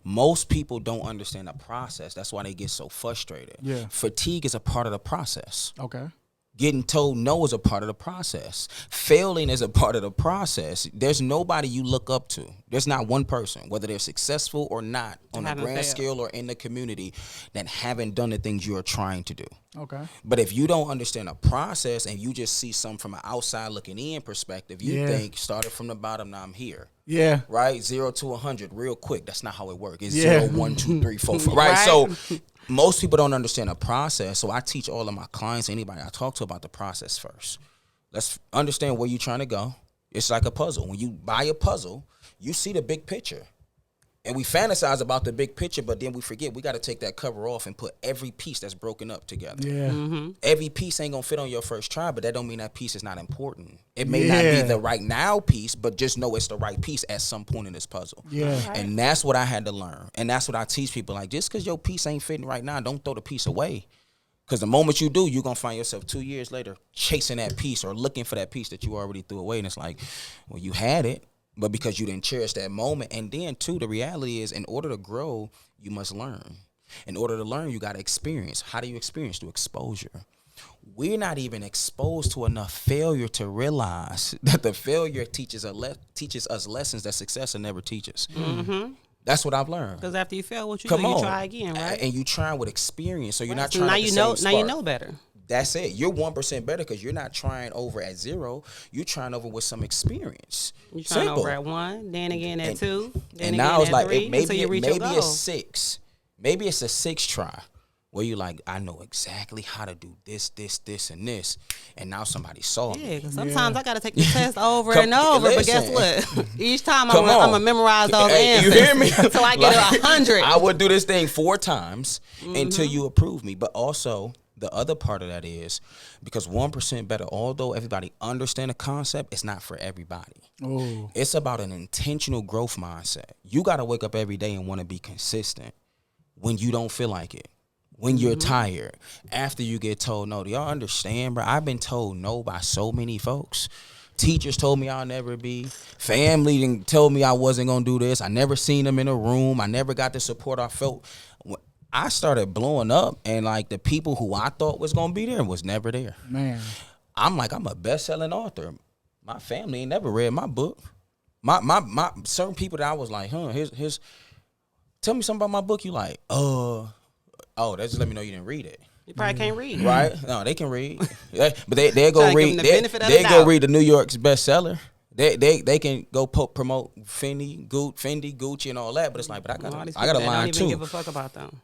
Most people don't understand the process. That's why they get so frustrated. Yeah. Fatigue is a part of the process. Okay. Getting told no is a part of the process. Failing is a part of the process. There's nobody you look up to. There's not one person, whether they're successful or not, on a grand scale or in the community, that haven't done the things you are trying to do. Okay. But if you don't understand the process and you just see something from an outside looking in perspective, you think started from the bottom, now I'm here. Yeah. Right? 0 to 100 real quick. That's not how it works. It's Yeah. 0, 1, 2, 3, 4, 5. Right? So most people don't understand the process. So I teach all of my clients, anybody I talk to, about the process first. Let's understand where you're trying to go. It's like a puzzle. When you buy a puzzle, you see the big picture. And we fantasize about the big picture, but then we forget we got to take that cover off and put every piece that's broken up together. Yeah. Every piece ain't going to fit on your first try, but that don't mean that piece is not important. It may not be the right now piece, but just know it's the right piece at some point in this puzzle. Yeah. And that's what I had to learn. And that's what I teach people. Like, just because your piece ain't fitting right now, don't throw the piece away. Because the moment you do, you're going to find yourself 2 years later chasing that piece or looking for that piece that you already threw away. And it's like, well, you had it, but because you didn't cherish that moment. And then, too, the reality is, in order to grow, you must learn. In order to learn, you got to experience. How do you experience? Through exposure. We're not even exposed to enough failure to realize that the failure teaches us lessons that success will never teach us. That's what I've learned. Because after you fail, what you Come do, on. you try again, right? And you trying with experience, so you're not So trying now at the you same know. Now spark. you know better. That's it. You're 1% better because you're not trying over at 0. You're trying over with some experience. You trying Simple. over at 1, then again at 2, then And again now it's at like 3, until maybe you reach your goal. it's 6. Maybe it's a 6 try where you like, I know exactly how to do this, and this, and now somebody saw Yeah, me. because sometimes I got to take the test over Come- and over. But guess listen. what? Each time Come I'm on. going to memorize those Hey, answers. you hear me? Until I get Like, 100. I would do this thing 4 times until you approve me. But also, the other part of that is because 1% better, although everybody understand the concept, it's not for everybody. Oh. It's about an intentional growth mindset. You got to wake up every day and want to be consistent when you don't feel like it, when you're tired, after you get told no. Do y'all understand, bro? I've been told no by so many folks. Teachers told me I'll never be. Family didn't tell me I wasn't going to do this. I never seen them in a room. I never got the support I felt. I started blowing up, and like the people who I thought was going to be there was never there. Man. I'm like, I'm a best-selling author. My family ain't never read my book. My certain people that I was like, here's tell me something about my book. You like, that just let me know you didn't read it. You probably can't read. Right? No, they can read. But they'll go Trying to give read. them the benefit of the They go doubt. read the New York's bestseller. They can go promote Fendi, Gucci, and all that. But it's like, but I got All these a people that line don't even too. give a fuck about them.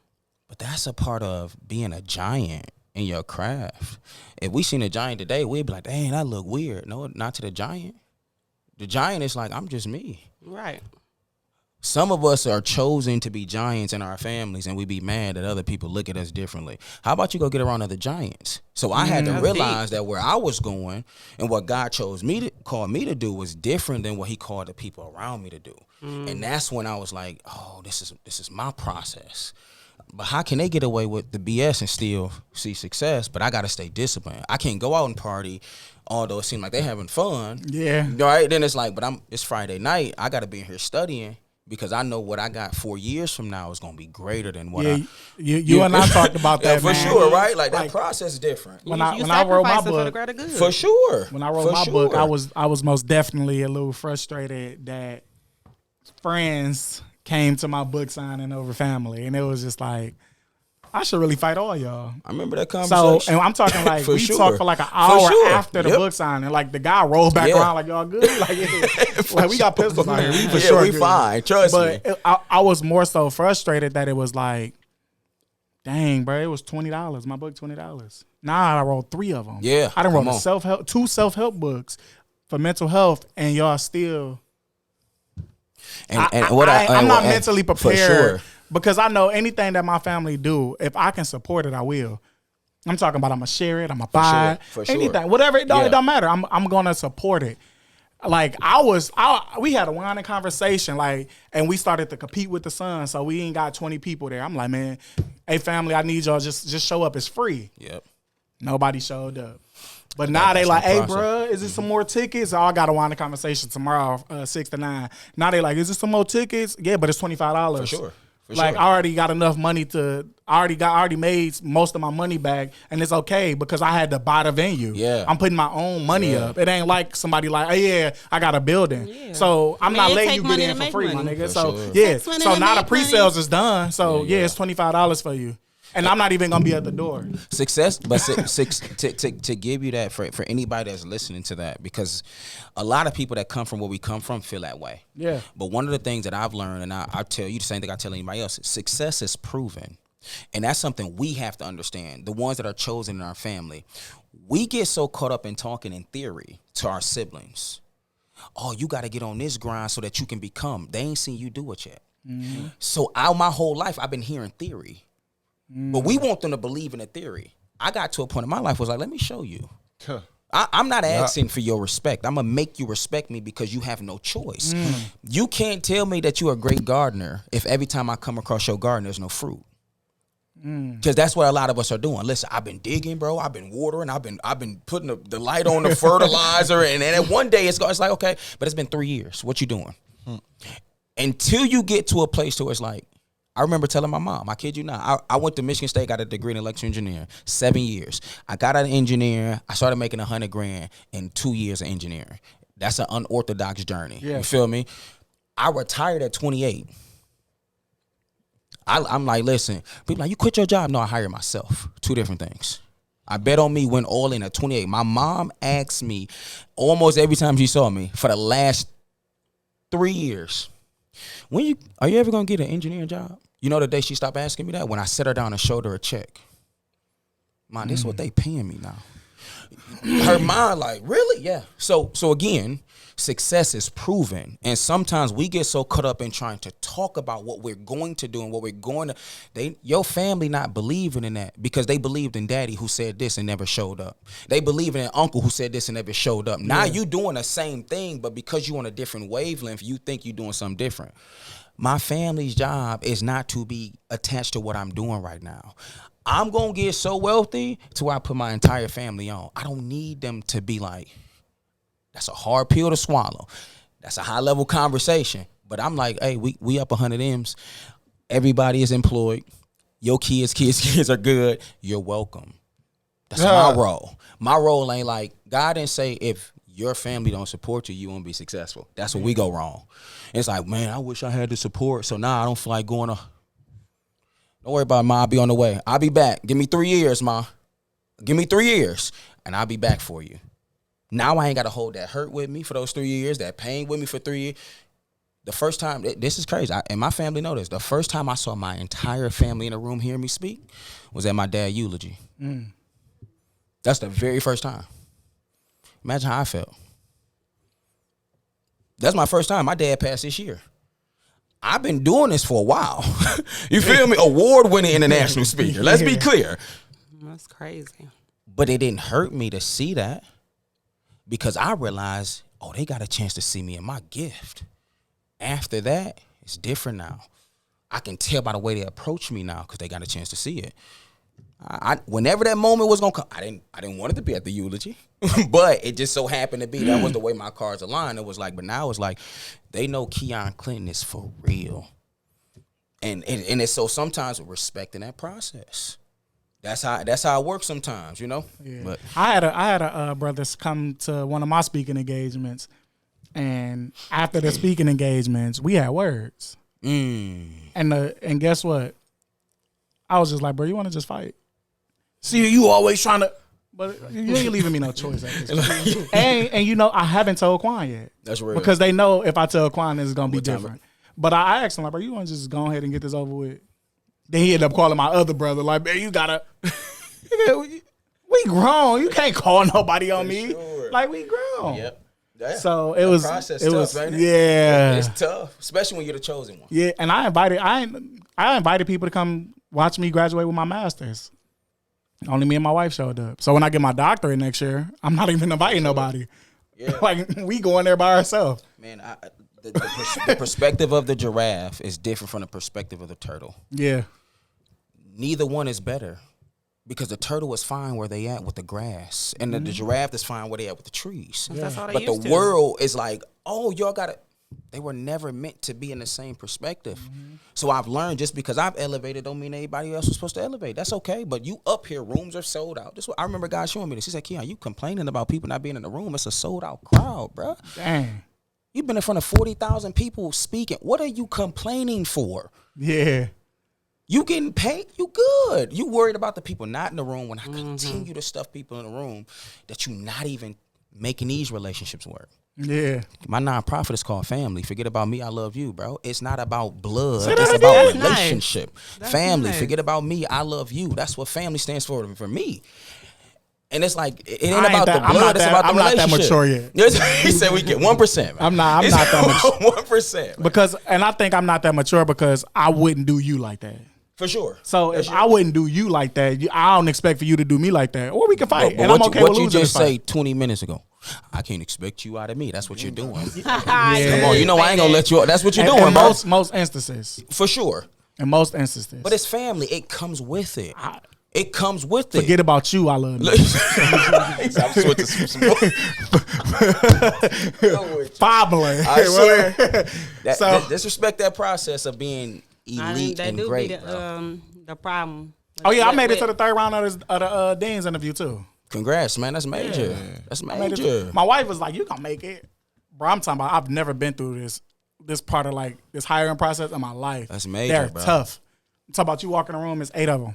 But that's a part of being a giant in your craft. If we seen a giant today, we'd be like, dang, that look weird. No, not to the giant. The giant is like, I'm just me. Right. Some of us are chosen to be giants in our families, and we be mad that other people look at us differently. How about you go get around other giants? So I had to That's realize that where I was going and what God chose me to call me to do was different than what He called the people around me to do. And that's when I was like, oh, this is my process. But how can they get away with the BS and still see success? But I got to stay disciplined. I can't go out and party, although it seems like they're having fun. Yeah. Right? Then it's like, but it's Friday night. I got to be in here studying because I know what I got 4 years from now is going to be greater than what you and I talked about that, for man. sure, right? Like that process is different. When you I wrote my sacrificing for the book, greater good. For sure. when I wrote my book, I was most definitely a little frustrated that friends came to my book signing over family, and it was just like, I should really fight all y'all. I remember that So, conversation. and I'm talking like For we sure. talked for like an hour sure. after the Yep. book signing. Like the guy rolled back Yeah. around like y'all good. Like, yeah. Like we got pistols out here. We for Yeah, sure we good. fine. Trust But me. I was more so frustrated that it was like, dang, bro, it was $20. My book $20. Nah, I wrote 3 of them. Yeah, I done come wrote on. 2 self-help books for mental health, and y'all still. I'm not mentally For prepared sure. because I know anything that my family do, if I can support it, I will. I'm talking about I'm gonna share it, I'm gonna buy it, For sure. anything, whatever. It Yeah. don't matter. I'm gonna support it. Like we had a wine conversation, like, and we started to compete with the sun. So we ain't got 20 people there. I'm like, man, hey family, I need y'all just show up. It's free. Yep. Nobody showed up. But now they that's like, the hey, process. bruh, is it some more tickets? Oh, I got to wind the conversation tomorrow, 6 to 9. Now they like, is it some more tickets? Yeah, but it's $25. For sure. For Like sure. I already got enough money I already made most of my money back, and it's okay because I had to buy the venue. Yeah. I'm putting my own money Yeah. up. It ain't like somebody like, oh yeah, I got a building. Yeah. So I'm Man, not it letting take you get money in to for make free, my money. nigga. For So sure. yeah. Takes money So to now the make money. pre-sales is done. So Yeah, yeah, it's $25 for you. And I'm not even gonna be at the door. Success, but to give you that for anybody that's listening to that, because a lot of people that come from where we come from feel that way. Yeah. But one of the things that I've learned, and I tell you the same thing I tell anybody else, success is proven. And that's something we have to understand. The ones that are chosen in our family, we get so caught up in talking in theory to our siblings. Oh, you got to get on this grind so that you can become. They ain't seen you do it yet. So my whole life, I've been hearing theory. But we want them to believe in a theory. I got to a point in my life was like, let me show you. Huh. I'm not asking for your respect. I'm going to make you respect me because you have no choice. You can't tell me that you're a great gardener if every time I come across your garden, there's no fruit. Because that's what a lot of us are doing. Listen, I've been digging, bro. I've been watering. I've been putting the light on the fertilizer. And then one day it's like, okay, but it's been 3 years. What you doing? Until you get to a place to where it's like, I remember telling my mom, I kid you not, I went to Michigan State, got a degree in electrical engineering, 7 years. I got an engineer. I started making $100,000 in 2 years of engineering. That's an unorthodox journey. Yeah. You feel me? I retired at 28. I'm like, listen, people like, you quit your job? No, I hired myself. 2 different things. I bet on me, went all in at 28. My mom asked me almost every time she saw me for the last 3 years, are you ever gonna get an engineering job? You know the day she stopped asking me that? When I set her down and showed her a check. Man, this is what they paying me now. Her mind like, really? Yeah. So again, success is proven. And sometimes we get so caught up in trying to talk about what we're going to do and what we're going to, your family not believing in that because they believed in daddy who said this and never showed up. They believe in uncle who said this and never showed up. Now you doing the same thing, but because you on a different wavelength, you think you're doing something different. My family's job is not to be attached to what I'm doing right now. I'm going to get so wealthy to where I put my entire family on. I don't need them to be like, that's a hard pill to swallow. That's a high level conversation. But I'm like, hey, we up 100 M's. Everybody is employed. Your kids are good. You're welcome. That's my role. My role ain't like, God didn't say if your family don't support you, you won't be successful. That's where we go wrong. It's like, man, I wish I had the support. So now I don't feel like going to. Don't worry about it, Ma. I'll be on the way. I'll be back. Give me 3 years, Ma. Give me 3 years, and I'll be back for you. Now I ain't got to hold that hurt with me for those 3 years, that pain with me for 3 years. The first time, this is crazy, and my family know this. The first time I saw my entire family in a room hearing me speak was at my dad's eulogy. That's the very first time. Imagine how I felt. That's my first time. My dad passed this year. I've been doing this for a while. You feel me? Award-winning international speaker. Let's be clear. That's crazy. But it didn't hurt me to see that because I realized, oh, they got a chance to see me in my gift. After that, it's different now. I can tell by the way they approach me now because they got a chance to see it. Whenever that moment was gonna come, I didn't want it to be at the eulogy, but it just so happened to be that was the way my cards aligned. It was like, but now it's like they know Keon Clinton is for real, and it's so sometimes respecting that process. That's how it works sometimes, you know. Yeah. But I had a brother come to one of my speaking engagements, and after the speaking engagements, we had words. And guess what? I was just like, bro, you want to just fight? See, you always trying to, but you ain't leaving me no choice at this point. and you know, I haven't told Quan yet. That's real. Because they know if I tell Quan, it's gonna be What time different. But I asked him like, bro, you want to just go ahead and get this over with? Then he ended up calling my other brother like, man, you gotta. We grown. You can't call nobody on me. Sure. Like we grown. Yep. Yeah. So it was. Process It tough, was. ain't it? Yeah. It's tough, especially when you're the chosen one. Yeah, and I invited people to come watch me graduate with my master's. Only me and my wife showed up. So when I get my doctorate next year, I'm not even inviting nobody. Yeah. Like we going there by ourselves. Man, the perspective of the giraffe is different from the perspective of the turtle. Yeah. Neither one is better. Because the turtle is fine where they at with the grass, and the giraffe is fine where they at with the trees. That's all they But the used to. world is like, oh, y'all gotta. They were never meant to be in the same perspective. So I've learned just because I've elevated don't mean anybody else was supposed to elevate. That's okay. But you up here, rooms are sold out. This what I remember God showing me this. He said, Keon, you complaining about people not being in the room. It's a sold out crowd, bro. Dang. You've been in front of 40,000 people speaking. What are you complaining for? Yeah. You getting paid, you good. You worried about the people not in the room when I continue to stuff people in the room that you not even making these relationships work. Yeah. My nonprofit is called Family. Forget about me, I love you, bro. It's not about blood. Say It's that about again. relationship. That's Family. nice. Forget about me, I love you. That's what family stands for me. And it's like it ain't I ain't about that- the I'm blood. not It's that- about the I'm not that relationship. mature yet. Yes, he said we get 1%. I'm not that mature. 1%. Because and I think I'm not that mature because I wouldn't do you like that. For sure. So if I wouldn't do you like that, I don't expect for you to do me like that. Or we can fight. But and what I'm you, okay what with you losing just this say fight. 20 minutes ago, I can't expect you out of me. That's what you're doing. Yeah. Come on, you know I ain't gonna let you. That's what you're In doing, bro. most instances. For sure. In most instances. But it's family. It comes with it. It comes with it. Forget about you, I love you. I'm switching some more. Fobbling. I swear. So- Disrespect that process of being I think elite that and do great, be bro. the problem. Oh yeah, I made it With- to the third round of the Dean's interview too. Congrats, man. That's major. That's I made it major. to- my wife was like, "You gonna make it, bro." I'm talking about. I've never been through this part of like this hiring process in my life. That's major, They're bro. tough. I'm talking about you walk in the room. It's 8 of them.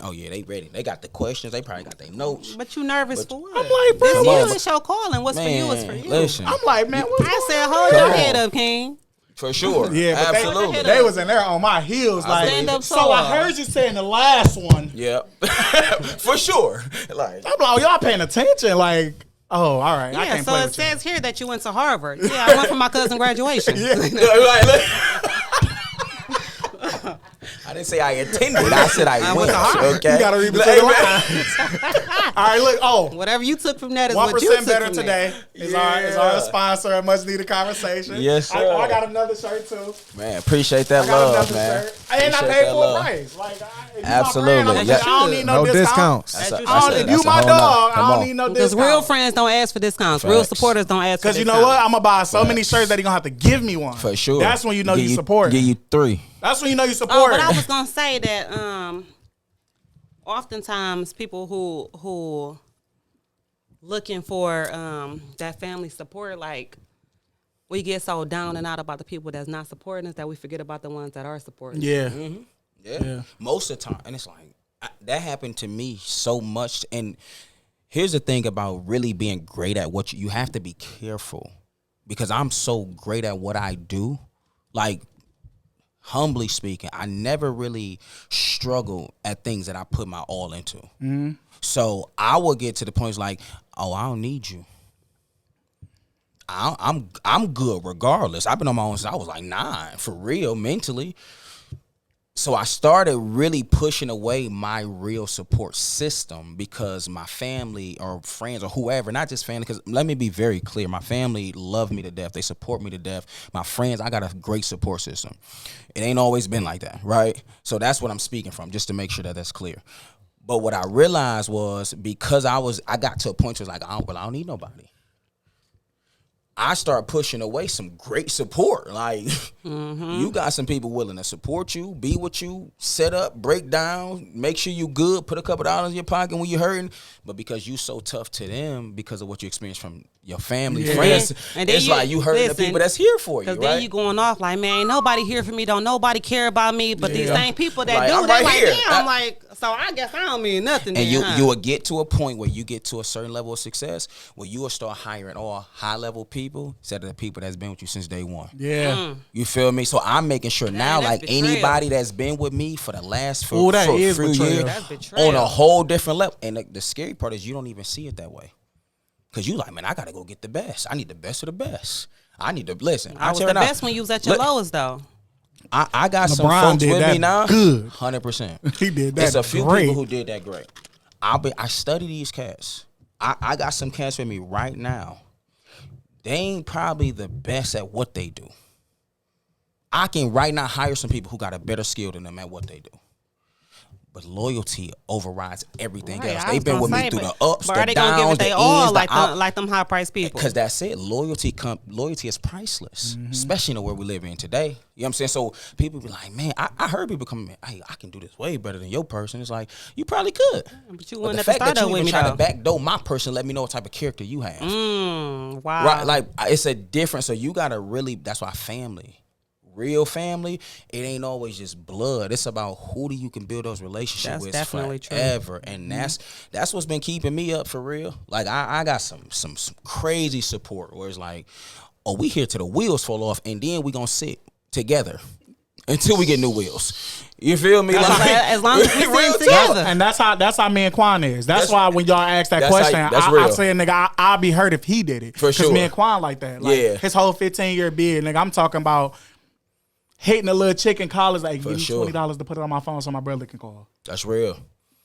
Oh yeah, they ready. They got the questions. They probably got their notes. But you nervous for what? I'm like, bro, This Come on, you but- is your calling. What's for you is for you. Listen, I'm like, man, what's I going said, on? hold Come your on. head up, King. for sure. Yeah, but Absolutely. They was in there on my heels. Like, Stand up so tall. I heard you say in the last one. Yeah, for sure. Like, I'm like, oh, y'all paying attention? Like, oh, all right. I Yeah, can't so play it with you. says here that you went to Harvard. Yeah, I went for my cousin's graduation. I didn't say I attended. I said I went went. to Harvard. Okay, You gotta read between the lines. All right, look. Oh, Whatever you took from that is what you 1% took better from today is our sponsor. A much needed conversation. Yes, I sir. got another shirt too. Man, appreciate that I got love, another man. shirt. And I Appreciate paid that full love. price. Like, if you my Absolutely. friend, I'm Yeah. I don't need no, No discount. discounts. That you I don't- should. if you That's a my whole dog, nother- I come don't on. need no Because discount. real friends don't ask for discounts. Real Facts. supporters don't ask for Because you discounts. know what? I'm going to buy so many shirts that you're going to have to give me one. For sure. That's when you know Give you support. Give you 3. That's when you know you Oh, support. but I was gonna say that oftentimes people who looking for that family support, like we get so down and out about the people that's not supporting us that we forget about the ones that are supporting. Yeah. Yeah. Most of the time. And it's like, that happened to me so much. And here's the thing about really being great at what you have to be careful. Because I'm so great at what I do. Like, humbly speaking, I never really struggle at things that I put my all into. So I will get to the points like, oh, I don't need you. I'm good regardless. I've been on my own since I was like 9, for real, mentally. So I started really pushing away my real support system because my family or friends or whoever, not just family, because let me be very clear, my family love me to death. They support me to death. My friends, I got a great support system. It ain't always been like that, right? So that's what I'm speaking from, just to make sure that that's clear. But what I realized was because I got to a point where it was like, I don't need nobody. I start pushing away some great support. Like, you got some people willing to support you, be with you, set up, break down, make sure you good, put a couple dollars in your pocket when you're hurting. But because you so tough to them because of what you experienced from your family, friends, and then it's like you hurting the people that's here for you, Because right? then you going off like, man, ain't nobody here for me. Don't nobody care about me. But these same people that Like, do, I'm they're right like, here. damn, I'm like, so I guess I don't mean nothing. And then, you will get to a point where you get to a certain level of success where you will start hiring all high level people instead of the people that's been with you since day one. Yeah. You feel me? So I'm making sure now, that's like betrayal. anybody that's been with me for the last Ooh, that for is few betrayal. years That's betrayal. on a whole different level. And the scary part is you don't even see it that way. Cause you like, man, I gotta go get the best. I need the best of the best. I need to listen. I was the best when you was at your lowest, though. I got some LeBron folks did with that me now. good. 100%. He did that It's a few great. people who did that great. I study these cats. I got some cats with me right now. They ain't probably the best at what they do. I can right now hire some people who got a better skill than them at what they do. But loyalty overrides everything Right, else. I They've was been gonna with me say, through but- the ups, but the are they gonna give downs, it the they all ins, like the outs. like them high priced people? Because that's it. Loyalty is priceless, especially in the world we live in today. You know what I'm saying? So people be like, man, I heard people come in, hey, I can do this way better than your person. It's like, you probably could. But you But wouldn't the have to fact start that up you with even me try to though. backdoor my person, let me know what type of character you have. Wow. Right? Like, it's a difference. So you got to really, that's why family. Real family, it ain't always just blood. It's about who do you can build those relationships That's with definitely true. forever. And that's what's been keeping me up for real. Like I got some crazy support where it's like, oh, we here till the wheels fall off, and then we gonna sit together until we get new wheels. You feel me? As long as we real sit talk. together. And that's how me and Quan is. That's why when y'all ask that that's how- question, that's I real. said, nigga, I'll be hurt if he did it. For sure. me and Quan like that. Like, Yeah. his whole 15-year bid, nigga, I'm talking about hitting a little chick in college, like, give me sure. $20 to put it on my phone so my brother can call. That's real.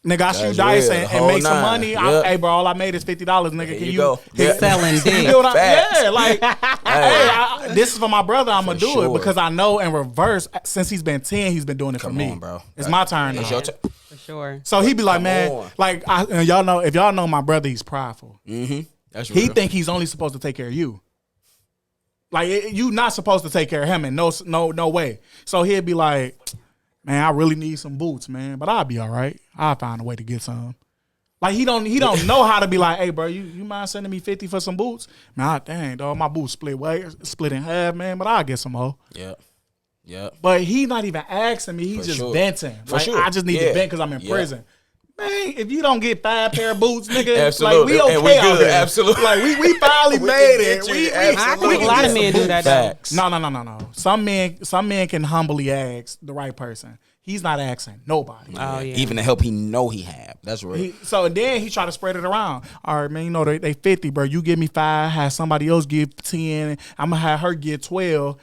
Nigga, I shoot That's dice real. and Whole make some nine. money. Yep. Hey, bro, all I made is $50, nigga. There Can you you go. Can Yeah. Selling you dick. feel what Facts. yeah, like, hey, this is for my brother. I'm gonna do sure. it because I know in reverse, since he's been 10, he's been doing it for Come me. on, bro. It's my turn It's now. your turn. For sure. So he be like, Come man, on. like, and y'all know, if y'all know my brother, he's prideful. That's real. He think he's only supposed to take care of you. Like, you not supposed to take care of him in no way. So he'd be like, man, I really need some boots, man, but I'll be all right. I'll find a way to get some. Like, he don't know how to be like, hey, bro, you mind sending me 50 for some boots? Man, dang, dog, my boots split in half, man, but I'll get some more. Yep. But he not even asking me. He's For just sure. venting. For Like, sure. I just need to Yeah. vent because I'm in Yeah. prison. Man, if you don't get 5 pair of boots, nigga, Absolutely. like, we okay And we out good. here. Absolutely. Like, we finally We made can it. get you. We I Absolutely. think a lot of men do that though. Facts. No. Some men can humbly ask the right person. He's not asking nobody. Oh yeah. Even the help he know he have. That's real. So then he try to spread it around. All right, man, you know they 50, bro. You give me 5, have somebody else give 10. I'm gonna have her get 12.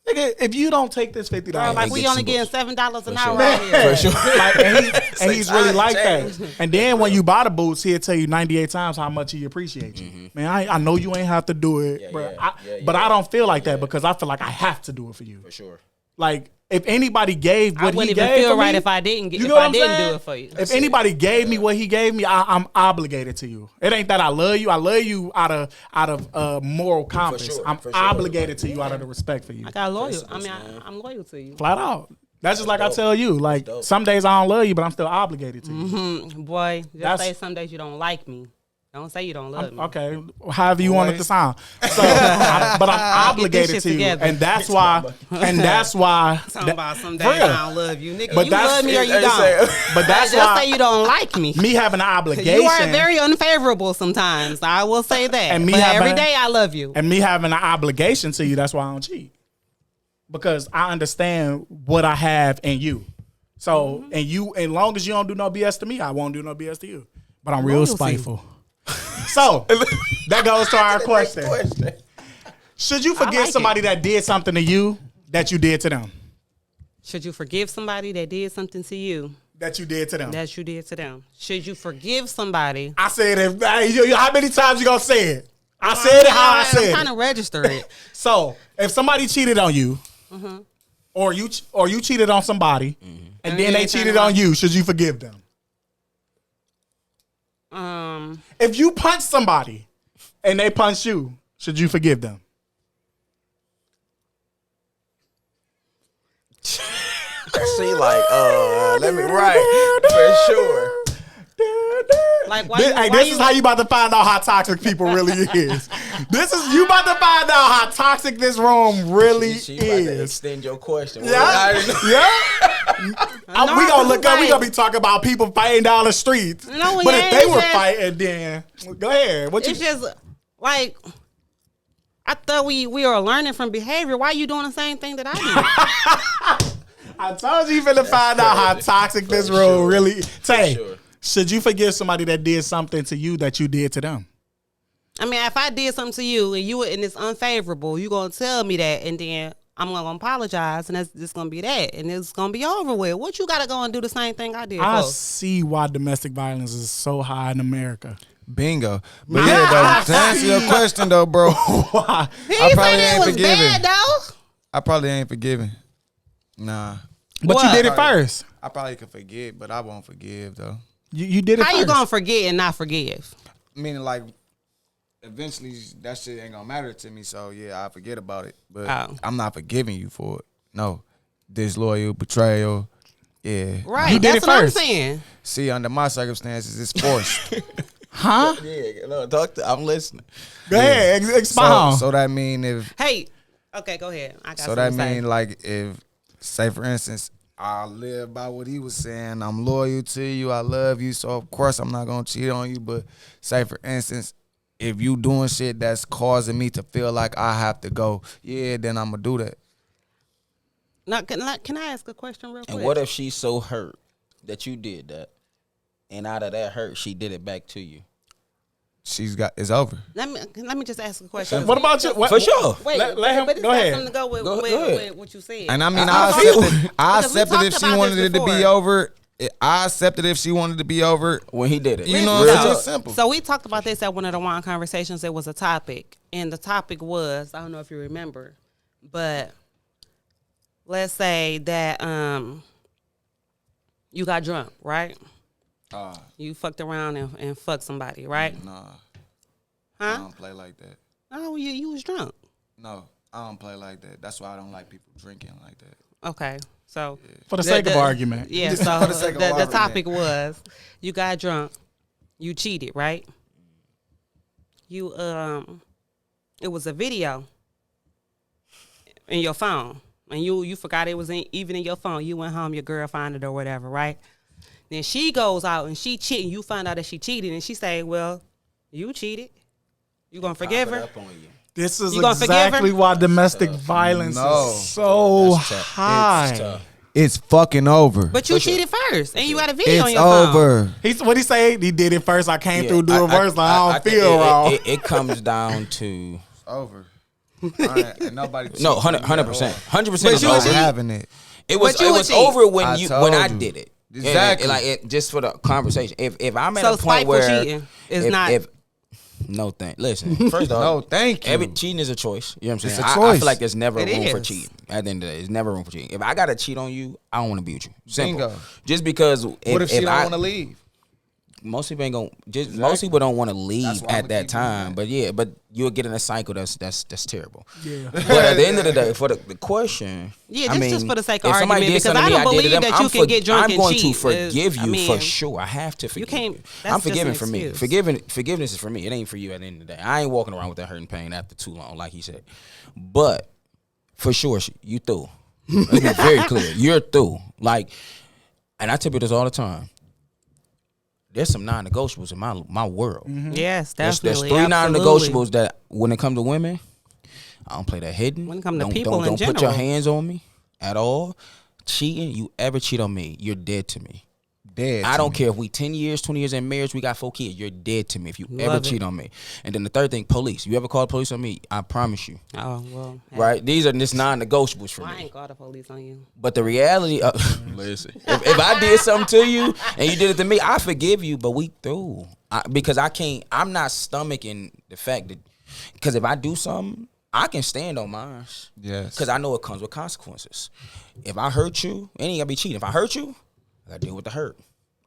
Nigga, if you don't take this $50, Bro, like Hey, we get only some getting boots. $7 an For hour sure. out here. For sure. like, and he's really like Change. that. And then when you buy the boots, he'll tell you 98 times how much he appreciates you. Man, I know you ain't have to do it, bro. But I don't feel like that because I feel like I have to do it for you. For sure. Like, if anybody gave I what he wouldn't gave even feel for right me, if I didn't get you if know what I I'm didn't saying? do it for you. If anybody gave me what he gave me, I'm obligated to you. It ain't that I love you. I love you out of moral compass. sure, I'm for sure. obligated to you out of the respect for you. I got loyal. I Principles, mean, man. I'm loyal to you. Flat out. That's just like I dope. tell you. Like, dope. some days I don't love you, but I'm still obligated to you. Boy, just That's- say some days you don't like me. Don't say you don't love me. Okay, however you want it to sound. So, but I'm obligated shit to you, together. and that's why. Talking about some days real. I don't love you, nigga. But You that's- love me or you They say- don't. But that's Just say why you don't like me. me having an obligation. You are very unfavorable sometimes. I will say that. And me but having- every day I love you. and me having an obligation to you, that's why I don't cheat. Because I understand what I have in you. So, and you, as long as you don't do no BS to me, I won't do no BS to you. But I'm real Loyalty. spiteful. So, that goes to our question. Should you forgive like it. somebody that did something to you that you did to them? Should you forgive somebody that did something to you That you did to them? that you did to them? Should you forgive somebody? I said it. How many times you gonna say it? I said it how I said I'm trying it. to register it. So, if somebody cheated on you, or you cheated on somebody, and then they cheated on you, should you forgive them? If you punch somebody and they punch you, should you forgive them? She like, let me write for sure. Like, This is how you about to find out how toxic people really is. This is you about to find out how toxic this room really She about to is. extend your question. Yeah, we gonna look up. We gonna be talking about people fighting down the streets. No, but yeah, if they it's were just- fighting, then go ahead. What you? It's just like I thought we were learning from behavior. Why you doing the same thing that I do? I told you finna find out how toxic this room really. Tay, sure. should you forgive somebody that did something to you that you did to them? I mean, if I did something to you and it's unfavorable, you gonna tell me that, and then I'm gonna apologize, and that's just gonna be that, and it's gonna be over with. What you gotta go and do the same thing I did? I for? see why domestic violence is so high in America. Bingo. But yeah, though, to answer your question though, bro, Why? He I ain't probably saying it ain't was forgiving. bad though. I probably ain't forgiving. Nah. But What? you did it first. I probably could forget, but I won't forgive though. You did it How first. you gonna forget and not forgive? Meaning like eventually that shit ain't gonna matter to me, so yeah, I forget about it. But Oh. I'm not forgiving you for it. No. Disloyal, betrayal. Yeah. Right. You did That's it what first. I'm saying. See, under my circumstances, it's forced. Huh? Yeah, no, doctor, I'm listening. Go ahead. Expound. so that mean if Hey, okay, go ahead. I got so something that to say. mean like if say for instance I live by what he was saying, I'm loyal to you, I love you, so of course I'm not gonna cheat on you. But say for instance, if you doing shit that's causing me to feel like I have to go, yeah, then I'm gonna do that. Now, can I ask a question real quick? And what if she's so hurt that you did that, and out of that hurt, she did it back to you? It's over. Let me just ask a question. What about you? What, For sure. Wait, Let him but it's go got ahead. something to go with, Go with, ahead. with what you said. And I mean, I I thought- accepted. I because we accepted talked if she about wanted this it to be before. over. I accepted if she wanted to be over. When he did it, You know, Real it's talk. just simple. So we talked about this at one of the wine conversations. It was a topic, and the topic was, I don't know if you remember, but let's say that you got drunk, right? You fucked around and fucked somebody, right? Nah, I Huh? don't play like that. Oh, you was drunk. No, I don't play like that. That's why I don't like people drinking like that. Okay, so For the sake of argument. yeah. So For the sake of the argument. topic was, you got drunk, you cheated, right? You it was a video in your phone, and you forgot it was even in your phone. You went home, your girl found it or whatever, right? Then she goes out and she cheating. You find out that she cheated, and she say, "Well, you cheated. You gonna forgive Pop it her?" up on you. This is You gonna forgive her? exactly why domestic violence No. is so That's tough. high. It's tough. It's fucking over. But you For sure. cheated first, and you got a video on It's your phone. over. What he say? He did it first. I came through doing first. I don't think feel wrong. It comes down to It's over. And nobody. no 100%, 100%. But It's you over. was having it. It was But you would cheat. over when I when I told you. did it. Exactly. Just for the conversation. If I'm at So a point spiteful where cheating is if, not. if no thank. Listen, first off, No, thank you. Every cheating is a choice. You know what I'm It's saying? a I choice. feel like there's never It room for is. cheating. At the end of the day, there's never room for cheating. If I gotta cheat on you, I don't want to be with you. Simple. Bingo. Just because What if she don't want to leave? most people ain't gonna most people don't want to leave That's why I'ma at that keep doing time. that. But yeah, but you'll get in a cycle that's terrible. Yeah. But at the end of the day, for the question, Yeah, I this just mean, for the sake of if somebody argument, did something because I to me, don't did to believe them, that you can get drunk I'm and going to cheat. forgive I you mean, for sure. I have to forgive can't- you. that's I'm just an forgiving for me. excuse. Forgiveness is for me. It ain't for you at the end of the day. I ain't walking around with that hurt and pain after too long, like he said. But for sure, you through. Let's be very clear. You're through. Like, and I tell you this all the time. There's some non-negotiables in my world. Yes, There's definitely. three absolutely. non-negotiables that when it comes to women, I don't play that hidden. When it come to Don't- people in don't put your general. hands on me at all. Cheating, you ever cheat on me, you're dead to me. Dead. I to don't me. care if we 10 years, 20 years in marriage, we got 4 kids. You're dead to me if you ever Love it. cheat on me. And then the third thing, police. You ever call the police on me? I promise you. Oh well. hey, Right? These are just non-negotiables for well, I me. ain't call the police on you. But the reality of, listen, if I did something to you and you did it to me, I forgive you, but we through. Because I'm not stomaching the fact that, because if I do something, I can stand on mine. Yes. Because I know it comes with consequences. If I hurt you, it ain't gotta be cheating. If I hurt you, I gotta deal with the hurt.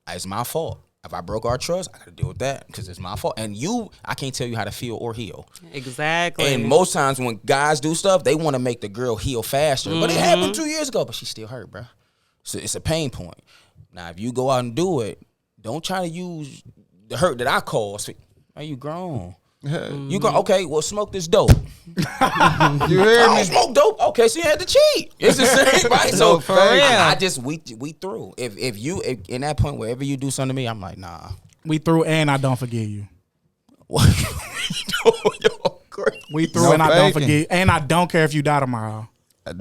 It's my fault. If I broke our trust, I gotta deal with that because it's my fault. And I can't tell you how to feel or heal. Exactly. And most times when guys do stuff, they want to make the girl heal faster. But it happened 2 years ago, but she still hurt, bro. So it's a pain point. Now, if you go out and do it, don't try to use the hurt that I caused. Are you grown? You go, okay, well, smoke this dope. You hear I me? don't smoke dope. Okay, so you had to cheat. It's the same, right? So for real. I just we through. If in that point wherever you do something to me, I'm like, nah. We through and I don't forgive you. What? Yo, great. We through No and I don't faking. forgive, and I don't care if you die tomorrow.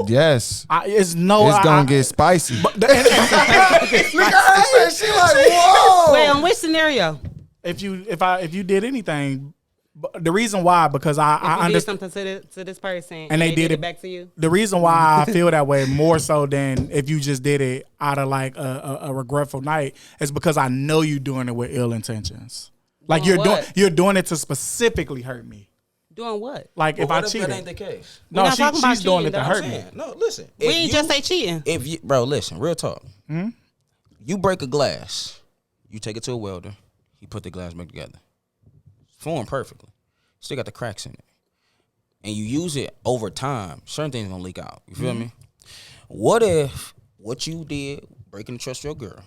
Yes. It's Gonna get spicy. But Look at her. She like, whoa. Wait, on which scenario? if you did anything, the reason why because I If you did understand. something to this person And they did it back to you. The reason why I feel that way more so than if you just did it out of like a regretful night is because I know you doing it with ill intentions. Like Doing what? you're doing it to specifically hurt me. Doing what? Like if Well, I what if cheated, that ain't the case? no, We're not talking about she's doing cheating, it to though. hurt I'm me. saying, no, listen. We if ain't you- just say cheating. If you, bro, listen, real talk. Hmm? You break a glass, you take it to a welder. He put the glass back together. It's formed perfectly. Still got the cracks in it. And you use it over time, certain things gonna leak out. You feel me? What if what you did, breaking the trust of your girl,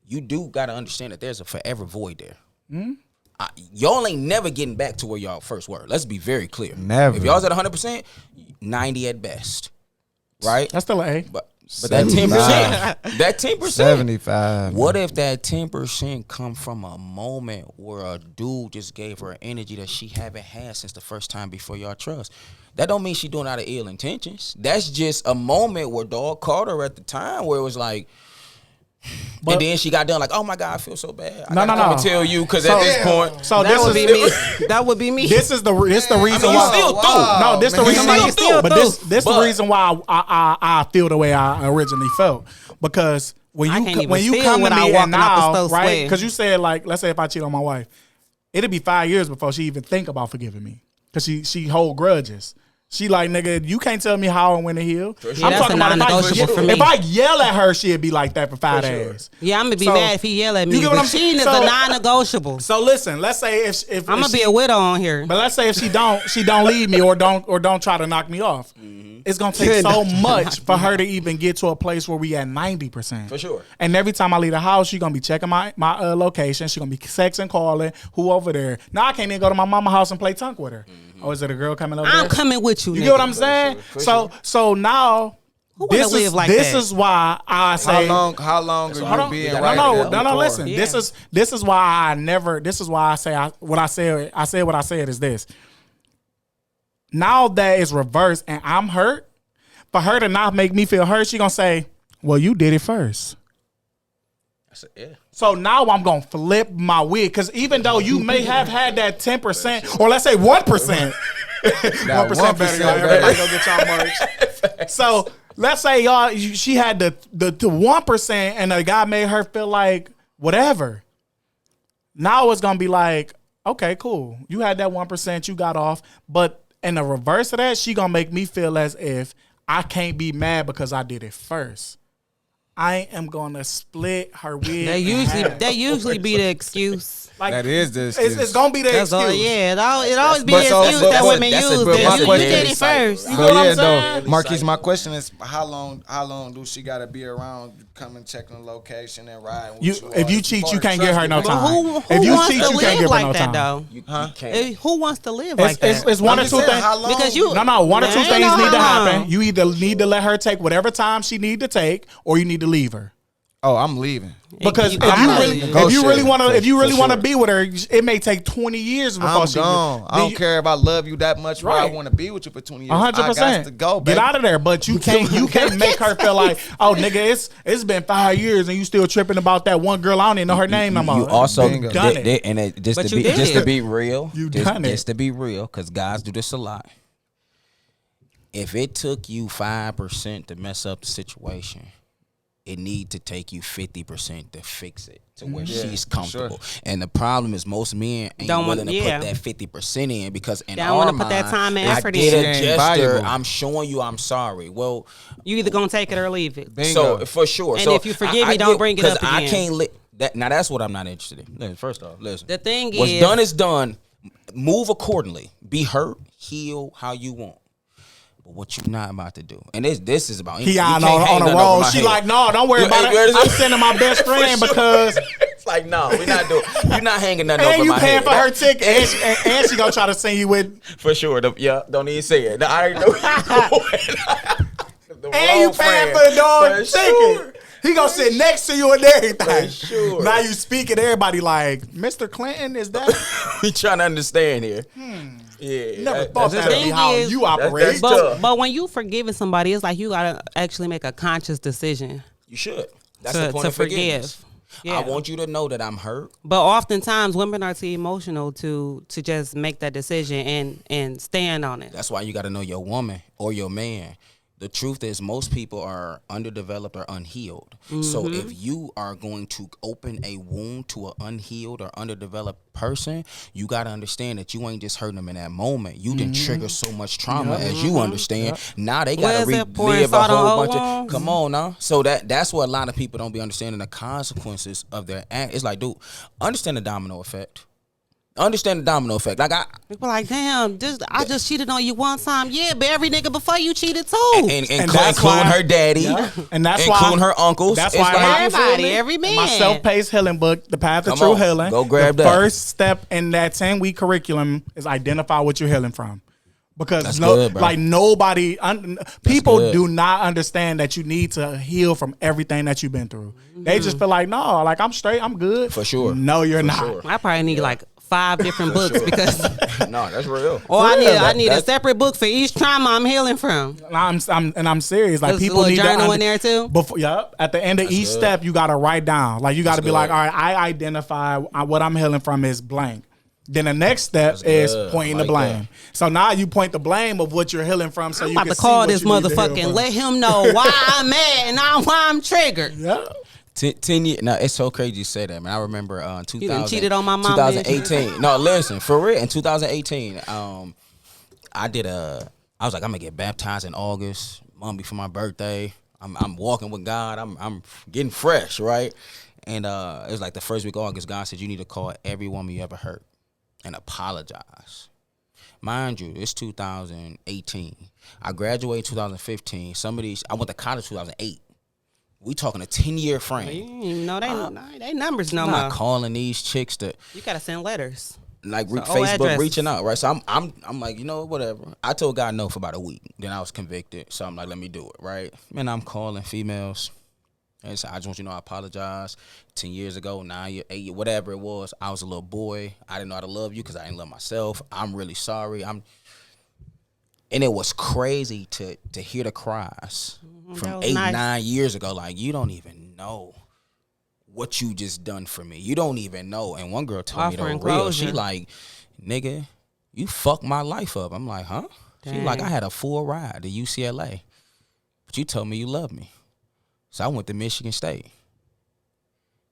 you do gotta understand that there's a forever void there. Y'all ain't never getting back to where y'all first were. Let's be very clear. Never. If y'all's at 100%, 90 at best. Right? That's still an A. But that 10%, that 10%. 75. What if that 10% come from a moment where a dude just gave her energy that she haven't had since the first time before y'all trust? That don't mean she doing it out of ill intentions. That's just a moment where dog caught her at the time where it was like, and then she got done like, oh my God, I feel so bad. I No, gotta no, come no. and tell you because So- at this point, So That this would is be me. That would be me. This is the reason you why. still through. No, this the man. reason. You still But through. this the But- reason why I feel the way I originally felt because when I you can't even when you feel come to without me and walking out the now store right sweating. because you said like let's say if I cheat on my wife, it'd be 5 years before she even think about forgiving me because she hold grudges. She like, nigga, you can't tell me how and when to heal. Yeah, that's a non-negotiable for me. If I yell at her, she'd be like that for 5 sure. days. Yeah, I'm gonna be So, mad if he yell at me. you get what But I'm cheating is so- a non-negotiable. So listen, let's say if I'm gonna she- be a widow on here. But let's say if she don't leave me or don't try to knock me off, it's gonna take so much for her to even get to a place where we at 90%. For sure. And every time I leave the house, she gonna be checking my location. She gonna be texting, calling, who over there. Now I can't even go to my mama's house and play tunk with her. Oh, is it a girl coming over there? I'm coming with you. You nigga. get what I'm saying? So now Who wanna this live is like this that? is why I say How long Hold are you on. being No, right no, now no, before? listen. Yeah. This is why I never. This is why I say what I said. I said what I said is this. Now that it's reversed and I'm hurt, for her to not make me feel hurt, she gonna say, "Well, you did it first." I said, yeah. So now I'm gonna flip my wig because even though you may have had that 10% or let's say 1%, 1% better. Y'all. Everybody go get y'all merch. So let's say she had the 1% and the guy made her feel like whatever. Now it's gonna be like, okay, cool. You had that 1%, you got off, but in the reverse of that, she gonna make me feel as if I can't be mad because I did it first. I am gonna split her wig. That usually be the excuse. Like, That is the it's excuse. gonna be the That's all. excuse. Yeah, it always be But the so- excuse but- that but women that's a- use. but That my you question did is- it first. You But know what yeah, I'm saying? though, Marquise, my question is, how long do she gotta be around, come and check the location and ride? with If you cheat, you can't get her no But time. who If you wants cheat, to you can't live give her like no that time. though? You can't. Who wants to live like that? It's one or I'm two just saying, things. how long? Because you- No, one or two Ain't things no need to how happen. long. You either need to let her take whatever time she need to take, or you need to leave her. Oh, I'm leaving. Because You if you gotta really, leave. if you really want to, if you For really want to sure. be with her, it may take 20 years before I'm she. gone. I then don't you- care if I love you that much. Where I Right. want to be with you for 20 years. 100%. I got to go, baby. Get out of there. But you can't make her feel like, oh nigga, it's been 5 years and you still tripping about that one girl. I don't even know her name no more. You also Bingo. done it. and just But to you be did. just to be real, You just, done it. just to be real, because guys do this a lot. If it took you 5% to mess up the situation, it need to take you 50% to fix it to where she's comfortable. And the problem is most men ain't Don't want- willing to yeah. put that 50% in because in Don't our wanna mind, put that time and I effort did in. a She ain't gesture. valuable. I'm showing you I'm sorry. Well, You either gonna take it or leave it. Bingo. so for sure. And so if you forgive me, don't bring it up I again. can't that. Now that's what I'm not interested in. Listen, first off, listen. The thing What's is- done is done. Move accordingly. Be hurt. Heal how you want. But what you not about to do? And this is about He on a roll. She like, no, don't worry about it. I'm sending my best friend because it's like, no, we're not doing. You're not hanging nothing over and you my paying head. for her ticket, and she gonna try to send you with. For sure. Don't even say it. I already know where you're going. And you paying for the dog ticket. Sure. He gonna sit next to you and everything. For sure. Now you speaking, everybody like, Mr. Clinton, is that? We trying to understand here. Yeah. Never thought the that would be thing how is- you operate. that's tough. But when you forgiving somebody, it's like you gotta actually make a conscious decision You should. That's the point to of forgiveness. forgive. Yeah. I want you to know that I'm hurt. But oftentimes, women are too emotional to just make that decision and stand on it. That's why you got to know your woman or your man. The truth is, most people are underdeveloped or unhealed. So if you are going to open a wound to an unhealed or underdeveloped person, you got to understand that you ain't just hurting them in that moment. You didn't trigger so much trauma, as you understand. Now they got to Where's that pouring relive a salt on whole old bunch of. wounds? Come on now. So that's what a lot of people don't be understanding, the consequences of their act. It's like, dude, understand the domino effect. Understand the domino effect. Like People like, damn, I just cheated on you one time. Yeah, but every nigga before you cheated too. and that's including why- her daddy, Yeah. And that's including why her uncles. That's It's why like, you feel Everybody, me? every man. My self-paced healing book, The Path of Come True on, Healing. go grab the that. first step in that 10-week curriculum is identify what you're healing from. Because That's good, bro. like nobody, people good. do not understand that you need to heal from everything that you've been through. They just feel like, no, like I'm straight, I'm good. For sure. No, you're For not. sure. I probably need like 5 different books because No, that's real. or I need a That's- separate book for each trauma I'm healing from. I'm serious. Like There's a people little need journal to in there too? Before, at the end of each good. step, you got to write down. Like you got to be like, good. all right, I identify what I'm healing from is blank. Then the next step That's is good. pointing I the like blame. that. So now you point the blame of what you're healing from. So I'm you about can to see call what this you need to heal motherfucker and from. let him know why I'm mad and why I'm triggered. Yeah. 10 years. Now it's so crazy you say that, man. I remember 2000. You done cheated on my mom, bitch. 2018. No, listen, for real. In 2018, I was like, I'm gonna get baptized in August, month before my birthday. I'm walking with God. I'm getting fresh, right? And it was like the first week of August. God said, you need to call every woman you ever hurt and apologize. Mind you, it's 2018. I graduated 2015. Some of these, I went to college 2008. We talking a 10-year You frame. didn't even know they numbers no I'm more. not calling these chicks to You gotta send letters. like So, Facebook addresses. reaching out, right? So I'm like, you know what, whatever. I told God no for about a week. Then I was convicted. So I'm like, let me do it, right? Man, I'm calling females. And so I just want you to know I apologize. 10 years ago, 9 years, 8 years, whatever it was, I was a little boy. I didn't know how to love you because I didn't love myself. I'm really sorry. And it was crazy to hear the cries that from was 8, nice. 9 years ago. Like, you don't even know what you just done for me. You don't even know. And one girl told me Offering the real. She closure. like, nigga, you fucked my life up. I'm like, huh? She like, Dang. I had a full ride to UCLA, but you told me you loved me. So I went to Michigan State.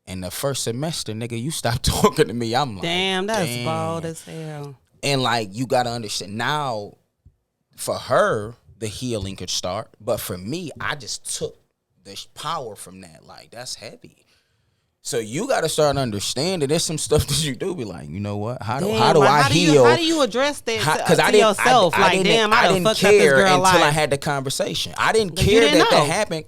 And the first semester, nigga, you stopped talking to me. I'm like, Damn, that's damn. bold as hell. And like, you gotta understand now, for her, the healing could start. But for me, I just took the power from that. Like, that's heavy. So you gotta start understanding. There's some stuff that you do be like, you know what? How do I heal? How do you address that Because to I didn't, yourself? I Like, didn't, damn, I I done didn't fucked up this care girl until I life. had the conversation. I didn't You care didn't that know. happened.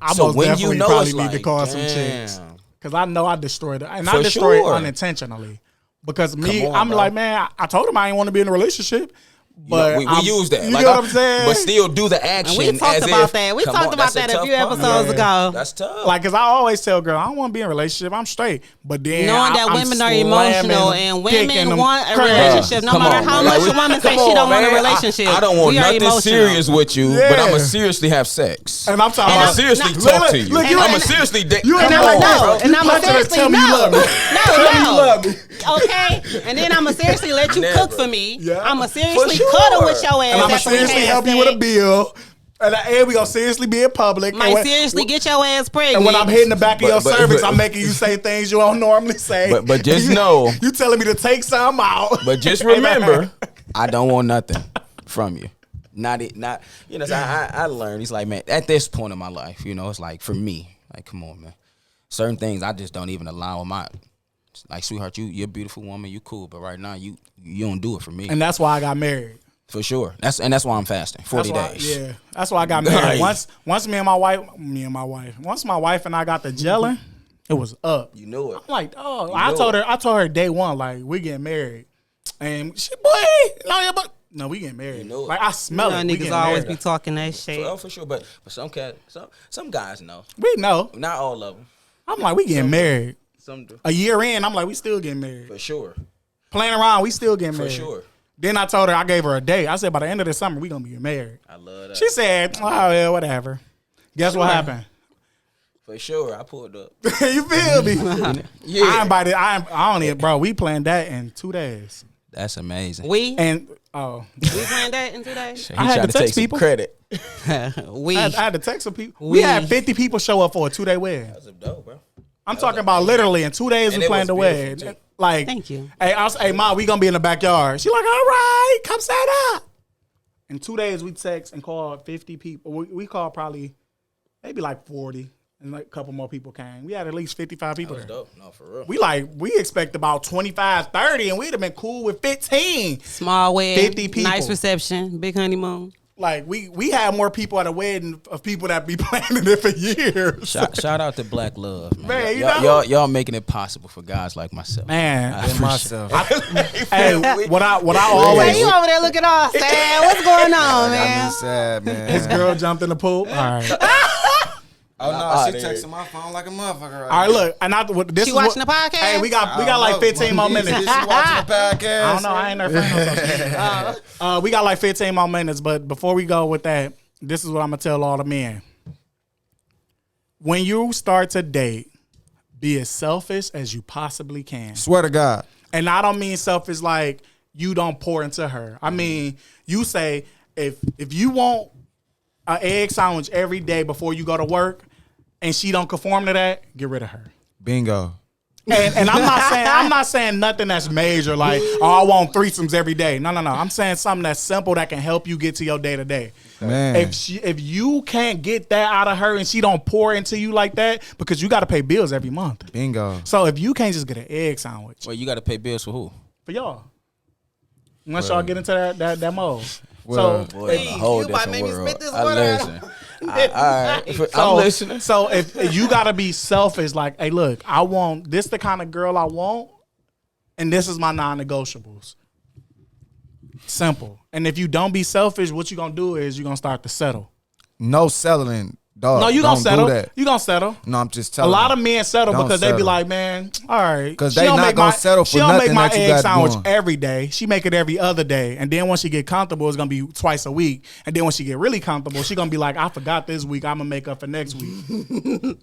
I So most when you definitely know, probably it's need to like, call some damn. chicks. Because I know I destroyed it. And For I destroyed sure. it unintentionally. Because me, Come on, I'm bro. like, man, I told him I didn't want to be in a relationship. But we I'm- use that. You Like, know what I'm saying? But still do the action. And we talked as about if, that. We come talked on, about that's that a tough few part. episodes ago. That's tough. Like, cause I always tell girls, I don't want to be in a relationship. I'm straight. But then Knowing that I'm women are slamming emotional them, and kicking women them want a crazy. relationship, no Come matter on, how man. much Like, a woman come says she on, don't want a man. relationship. I don't want we are nothing emotional. serious with you, but Yeah. I'ma seriously have sex. And I'm talking I'ma about seriously Look, talk to you. look, you I'ma ain't- seriously date. you ain't Come never on, know. bro. And I'm punch her and seriously tell me you love me. Tell me you love me. Okay, and then I'ma seriously let you Never. cook for me. Yeah. I'ma seriously For cuddle sure. with your ass. And I'm gonna after we seriously have help you with a sex. bill. And we gonna seriously be in public. Might And when- seriously get your ass pregnant. And when I'm hitting the back of your But- cervix, but- I'm making you say things you don't normally say. But just You- know- you telling me to take some out. But just remember, I don't want nothing from you. Not. You know. So I learned. He's like, man, at this point in my life, you know, it's like for me, like, come on, man. Certain things I just don't even allow in my. Like, sweetheart, you're a beautiful woman, you cool, but right now you don't do it for me. And that's why I got married. For sure. That's why I'm fasting. 40 days. Yeah, that's why I got married. Once once my wife and I got the gelling, it was up. You knew it. I'm like, oh, I told her day one, like, we getting married. And she, boy, no, we getting married. You know it. Like, I smell it. We Niggas getting always married. be talking that shit. Oh, for sure. But some guys know. We know. Not all of them. I'm like, we getting married. Some do. A year in, I'm like, we still getting married. For sure. Playing around, we still getting For married. sure. Then I told her, I gave her a date. I said, by the end of the summer, we gonna be married. I love that. She said, oh, yeah, whatever. Guess what happened? For sure. I pulled up. You feel me? Yeah. I invited, I don't even, bro, we planned that in 2 days. That's amazing. We And, we planned that in 2 days. He I had tried to to take text some people. credit. We I had to text some people. We- We had 50 people show up for a 2-day wedding. That's a dope, bro. I'm talking about literally in 2 days And we it planned the was wedding. beautiful, too. Like, Thank you. Hey, Ma, we gonna be in the backyard. She like, all right, come set up. In 2 days, we text and called 50 people. We called probably maybe like 40, and like a couple more people came. We had at least 55 people That was there. dope. No, for real. We expect about 25, 30, and we'd have been cool with 15. Small wedding, 50 people. nice reception, big honeymoon. Like we had more people at a wedding of people that be planning it for years. Shout out to Black Love, man. Man, you y'all, know? y'all making it possible for guys like myself. Man, I And appreciate myself. hey, what I Hey, always you over there looking all sad. What's going on, Got me man? sad, man. his girl jumped in the pool. All right. Oh no, Nah, she dude. texting my phone like a motherfucker. Right All right, now. look, and this She is watching what, the podcast? Hey, we got I like don't know. 15 more minutes. She watching the podcast. I don't know. I ain't never friend on social media. We got like 15 more minutes, but before we go with that, this is what I'm gonna tell all the men. When you start to date, be as selfish as you possibly can. Swear to God. And I don't mean selfish like you don't pour into her. I mean, you say if you want an egg sandwich every day before you go to work and she don't conform to that, get rid of her. Bingo. And I'm not saying nothing that's major like, oh, I want threesomes every day. No. I'm saying something that's simple that can help you get to your day to day. Man. If you can't get that out of her and she don't pour into you like that, because you got to pay bills every month. Bingo. So if you can't just get an egg sandwich Well, you got to pay bills for who? for y'all, once y'all get into that mode. Well, so Boy, in a whole you about to different make me world. spit this I water out. listen. All right. I'm listening. So if you gotta be selfish, like, hey, look, I want this the kind of girl I want, and this is my non-negotiables. Simple. And if you don't be selfish, what you gonna do is you gonna start to settle. no settling, dog. No, you gonna Don't settle. do that. You gonna settle. No, I'm just A telling lot you. of men settle Don't because they be settle. like, man, all right. 'Cause she they don't not make gonna my- settle for she don't make nothing my that you egg got sandwich going. every day. She make it every other day. And then when she get comfortable, it's gonna be twice a week. And then when she get really comfortable, she gonna be like, I forgot this week. I'm gonna make up for next week.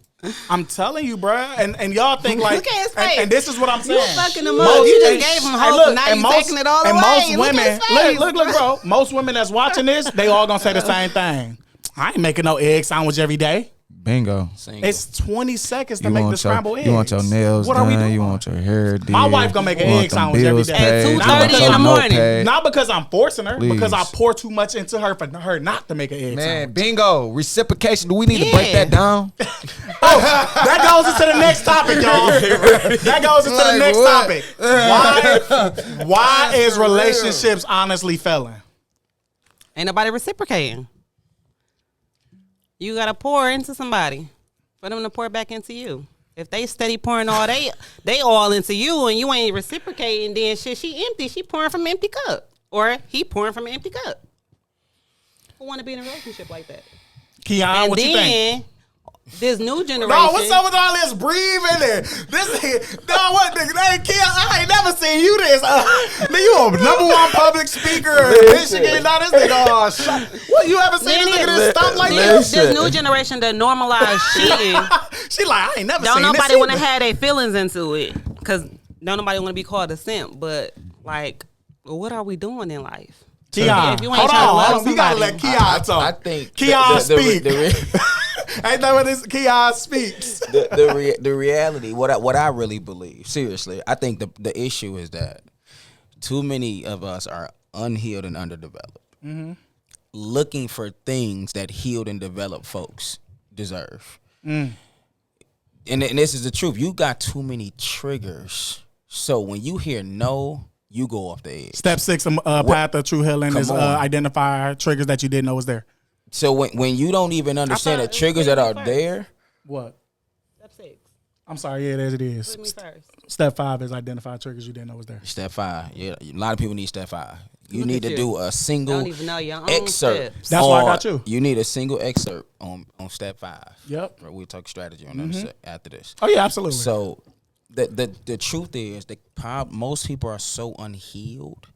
I'm telling you, bruh. And y'all think like, Look at his face. and this is what I'm saying. You fucking him up. You just gave him hope, and now you taking it all and away. most Look at women, his face. look, bro. Most women that's watching this, they all gonna say the same thing. I ain't making no egg sandwich every day. Bingo. Single. It's 20 seconds to You make want the scrambled eggs. You want your nails What are we done. doing? You want your hair did. My wife gonna make an You want egg them sandwich every bills day. paid. At You 2:30 want in your the note morning. paid. Not because I'm forcing her, because I Please. pour too much into her for her not to make an egg Man, sandwich. bingo. Reciprocation. Do we need to break Yeah. that down? That goes into the next topic, y'all. That goes into the Like next what? topic. Why is relationships honestly failing? Ain't nobody reciprocating. You gotta pour into somebody for them to pour back into you. If they steady pouring all they all into you and you ain't reciprocating, then shit, she empty. She pouring from an empty cup, or he pouring from an empty cup. Who want to be in a relationship like that? Keon, And what you think? then this new generation. No, what's up with all this breathing there? This no, what nigga? Hey, Keon, I ain't never seen you this. Nigga, you a #1 public speaker in Michigan. Now this nigga, oh, what you ever seen this nigga this stuff like This this? new generation that normalize cheating. She like, I ain't never Don't seen this. nobody want to either. have their feelings into it, because don't nobody want to be called a simp. But like, what are we doing in life? Keon, If you ain't hold trying to love on. We gotta let somebody. Keon talk. I think Keon the- speak. the- Ain't that what this Keon speaks? the reality, what I really believe, seriously, I think the issue is that too many of us are unhealed and underdeveloped, looking for things that healed and developed folks deserve. And this is the truth. You got too many triggers. So when you hear no, you go off the edge. Step 6, path of true healing is identify triggers that you didn't know was there. So when you don't even understand the triggers that are there. What? Step 6. I'm sorry. Yeah, it is. Put me first. Step 5 is identify triggers you didn't know was there. Step 5. Yeah, a lot of people need step 5. You Look need at to you. do a single Don't even know your own excerpt. steps. That's why I got you. You need a single excerpt on step 5. Yep. Right, we'll talk strategy on that after this. Oh yeah, absolutely. So the truth is that most people are so unhealed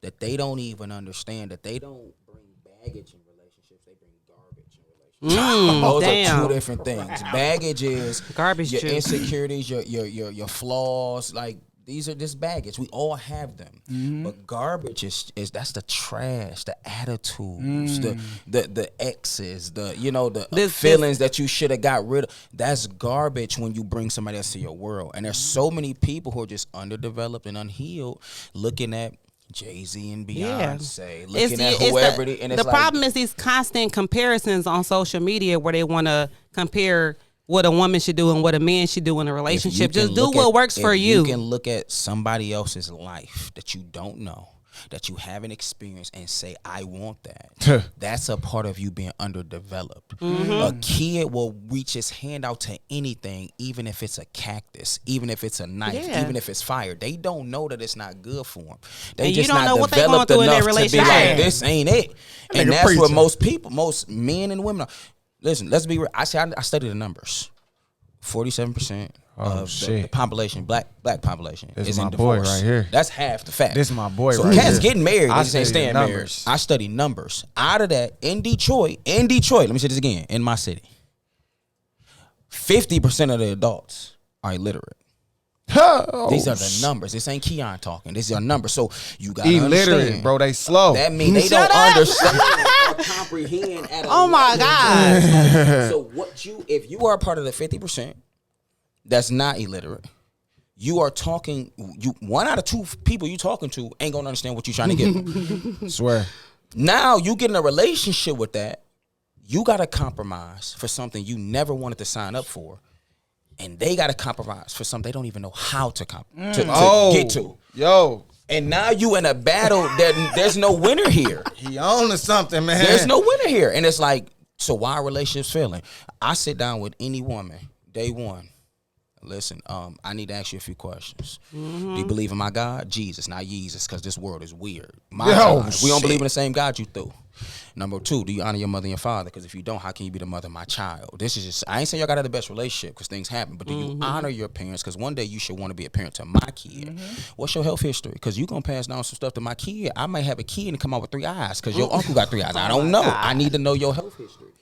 that they don't even understand that they don't bring baggage in relationships. They bring garbage in relationships. Those damn. are two different things. Baggage is Garbage your juice. insecurities, your flaws. Like these are just baggage. We all have them. But garbage is that's the trash, the attitudes, the exes, the feelings that you should have got rid of. That's garbage when you bring somebody else to your world. And there's so many people who are just underdeveloped and unhealed, looking at Jay-Z and Beyonce, looking at whoever it is. And it's the problem is these constant comparisons on social media where they want to compare what a woman should do and what a man should do in a relationship. Just do what works for you. You can look at somebody else's life that you don't know, that you haven't experienced, and say, I want that. That's a part of you being underdeveloped. A kid will reach his hand out to anything, even if it's a cactus, even if it's a knife, even if it's fire. They don't know that it's not good for them. They And just you don't not know what they going developed through in their enough to be relationship. like, this ain't it. And nigga that's what preaching. most people, most men and women are. Listen, let's be real. I studied the numbers. 47% of the population, black population, This is my in boy divorce. right here. That's half the fact. This my boy so right cats here. getting married, I they just ain't study the staying married. numbers. I study numbers. Out of that, in Detroit, let me say this again, in my city, 50% of the adults are illiterate. These are the numbers. This ain't Keon talking. These are numbers. So you got to Illiterate, understand, bro. They slow. That means they don't understand or comprehend at a Oh my God. So if you are a part of the 50% that's not illiterate, you are talking. One out of two people you talking to ain't gonna understand what you trying to get them. Swear. Now you get in a relationship with that, you gotta compromise for something you never wanted to sign up for. And they got to compromise for something they don't even know how to get to. Yo. And now you in a battle that there's no winner here. He on to something, man. There's no winner here. And it's like, so why are relationships failing? I sit down with any woman, day one. Listen, I need to ask you a few questions. Do you believe in my God? Jesus, not Jesus, because this world is weird. My God. We don't believe in the same God you threw. Number 2, do you honor your mother and your father? Because if you don't, how can you be the mother of my child? This is just, I ain't saying y'all got to have the best relationship because things happen, but do you honor your parents? Because one day you should want to be a parent to my kid. What's your health history? Because you going to pass down some stuff to my kid. I might have a kid and come out with 3 eyes because your uncle got 3 eyes. I don't know. I need to know your health history.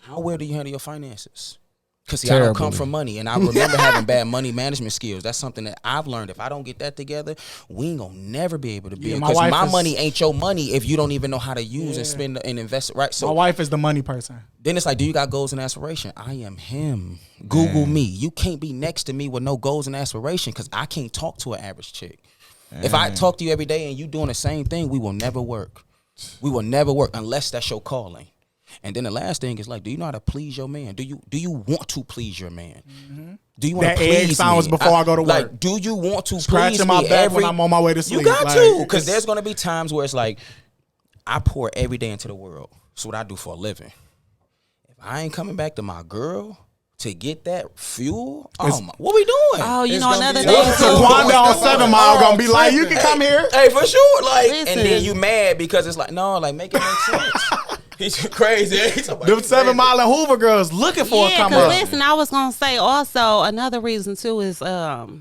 How well do you handle your finances? Because I don't come from money, and I remember having bad money management skills. That's something that I've learned. If I don't get that together, we ain't gonna never be able to be. Because my money ain't your money if you don't even know how to use and spend and invest it right. So my wife is the money person. Then it's like, do you got goals and aspiration? I am him. Google me. You can't be next to me with no goals and aspiration because I can't talk to an average chick. If I talk to you every day and you doing the same thing, we will never work. We will never work unless that's your calling. And then the last thing is like, do you know how to please your man? Do you want to please your man? Do you want to please egg sounds me? before I go to work. Like, do you want to Scratching please my me back when I'm on my way to sleep? You got like, to, because there's gonna be times where it's like, I pour every day into the world. It's what I do for a living. If I ain't coming back to my girl to get that fuel, what we doing? Oh, you know another be- thing So too. Wanda on 7 Mile gonna be like, you can come here. Hey, for sure. Like, Listen. and then you mad because it's like, no, like make it make sense. He's crazy. Them 7 Mile and Hoover girls looking for a Yeah, come because up. listen, I was gonna say also another reason too is alpha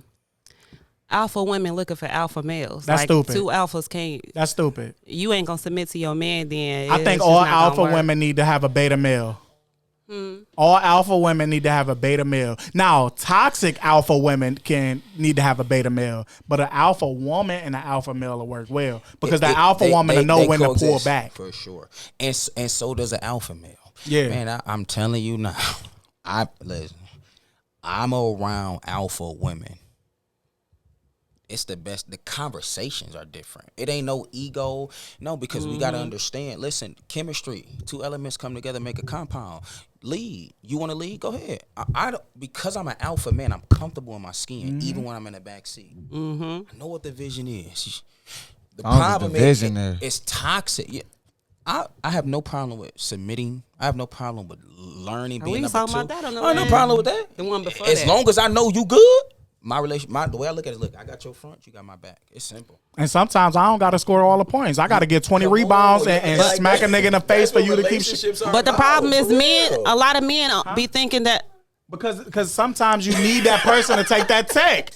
women looking for alpha males. That's like, stupid. 2 alphas can't. That's stupid. You ain't gonna submit to your man. Then I think it's all just not gonna alpha work. women need to have a beta male. All alpha women need to have a beta male. Now, toxic alpha women need to have a beta male, but an alpha woman and an alpha male will work well because the alpha woman will know when to pull back. For sure, and so does an alpha male. Yeah, man, I'm telling you now, I'm around alpha women. it's the best. The conversations are different. It ain't no ego. No, because we got to understand. Listen, chemistry. Two elements come together, make a compound. Lead. You want to lead? Go ahead. I don't, because I'm an alpha man, I'm comfortable in my skin, even when I'm in the back seat. I know what the vision is. The problem is it's toxic. Yeah. I have no problem with submitting. I have no problem with learning, being number two. About that on the I have no problem with that. The one before as long as I know you good. The way I look at it is, look, I got your front, you got my back. It's simple. And sometimes I don't got to score all the points. I got to get 20 rebounds and smack a nigga in the face for you to keep shit. But the problem is a lot of men be thinking that. Because sometimes you need that person to take that tech.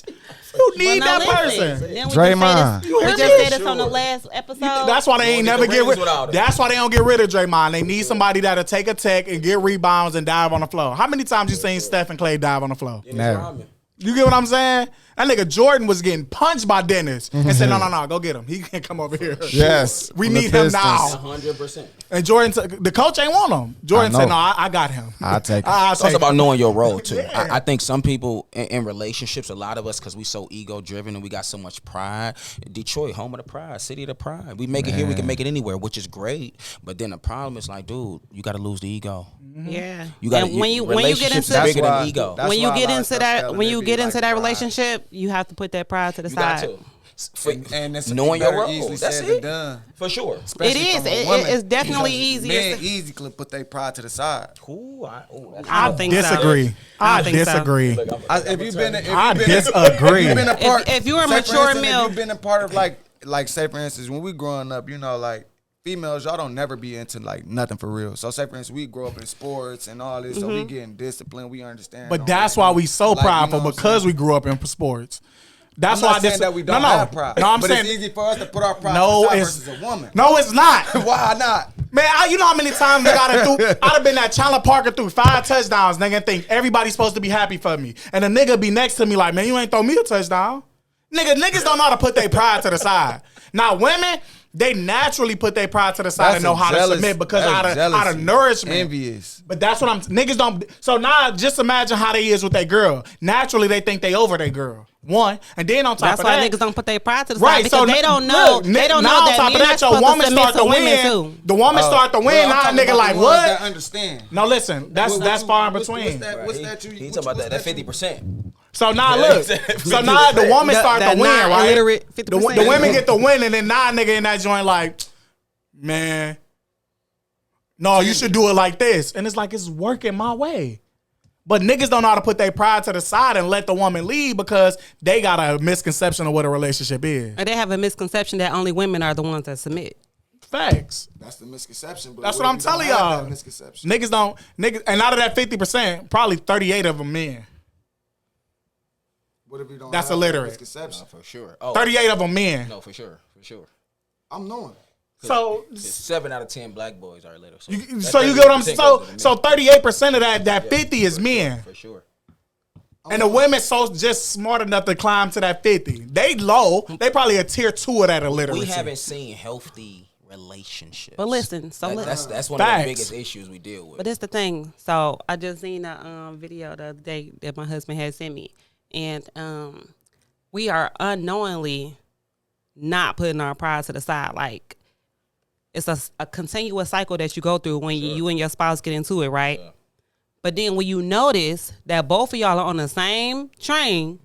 You need that person. Draymond. We just said this on the last episode. That's why they ain't never get rid. That's why they don't get rid of Draymond. They need somebody that'll take a tech and get rebounds and dive on the floor. How many times you seen Steph and Clay dive on the floor? Never. You get what I'm saying? That nigga Jordan was getting punched by Dennis and said, no, go get him. He can't come over here. Yes. We need him now. 100%. And Jordan, the coach ain't want him. Jordan said, no, I got him. I'll take it. It's about knowing your role, too. I think some people in relationships, a lot of us, because we so ego-driven and we got so much pride. Detroit, home of the pride, city of the pride. We make it here, we can make it anywhere, which is great. But then the problem is like, dude, you got to lose the ego. Yeah. You got when you get into bigger than ego. When you get into that relationship, you have to put that pride to the side. And it's knowing your role. Easily That's said it. and done. For sure. It is. It's definitely easy. Men easy to put their pride to the side. I don't think disagree. so. I disagree. If you've been, I disagree. If you're a mature male, if you've been a part of like say for instance, when we growing up, you know, like females, y'all don't never be into like nothing for real. So say for instance, we grow up in sports and all this, so we getting disciplined, we understand. But that's why we so prideful, because we grew up in sports. That's why that we don't have pride. No, I'm but saying it's easy for us to put our pride aside versus a woman. No, it's not. Why not? Man, you know how many times I'd have been at Chandler Parker through 5 touchdowns, nigga, and think everybody's supposed to be happy for me. And a nigga be next to me like, man, you ain't throw me a touchdown. Niggas don't know how to put their pride to the side. Now, women, they naturally put their pride to the side and know how to submit because out of nourishment. Envious. But that's what niggas don't. So now just imagine how they is with their girl. Naturally, they think they over their girl. One, and then on top of that, that's why niggas don't put their pride to the side because they don't know. They don't know that on top of that, your woman start to win. The woman start to win. Now nigga like what? Understand? No, listen, that's far in between. What's that? He talking about that 50%. So now look, so now the woman start to win, right? The women get the win, and then now nigga in that joint like, man, no, you should do it like this, and it's like it's working my way. But niggas don't know how to put their pride to the side and let the woman lead because they got a misconception of what a relationship is. And they have a misconception that only women are the ones that submit. Facts. That's the misconception. But that's what I'm telling y'all. Niggas, and out of that 50%, probably 38 of them men. What if you don't? That's illiterate. Misconception? No, for sure. 38 of them men. No, for sure. I'm knowing. So 7 out of 10 black boys are little. So you get what I'm saying? So 38% of that 50 is men. For sure. And the women so just smart enough to climb to that 50. They low. They probably a tier 2 of that illiteracy. We haven't seen healthy relationships. But listen, that's one of the biggest issues we deal with. But that's the thing. So I just seen a video the other day that my husband had sent me, and we are unknowingly not putting our pride to the side. Like it's a continuous cycle that you go through when you and your spouse get into it, right? Yeah. But then when you notice that both of y'all are on the same train,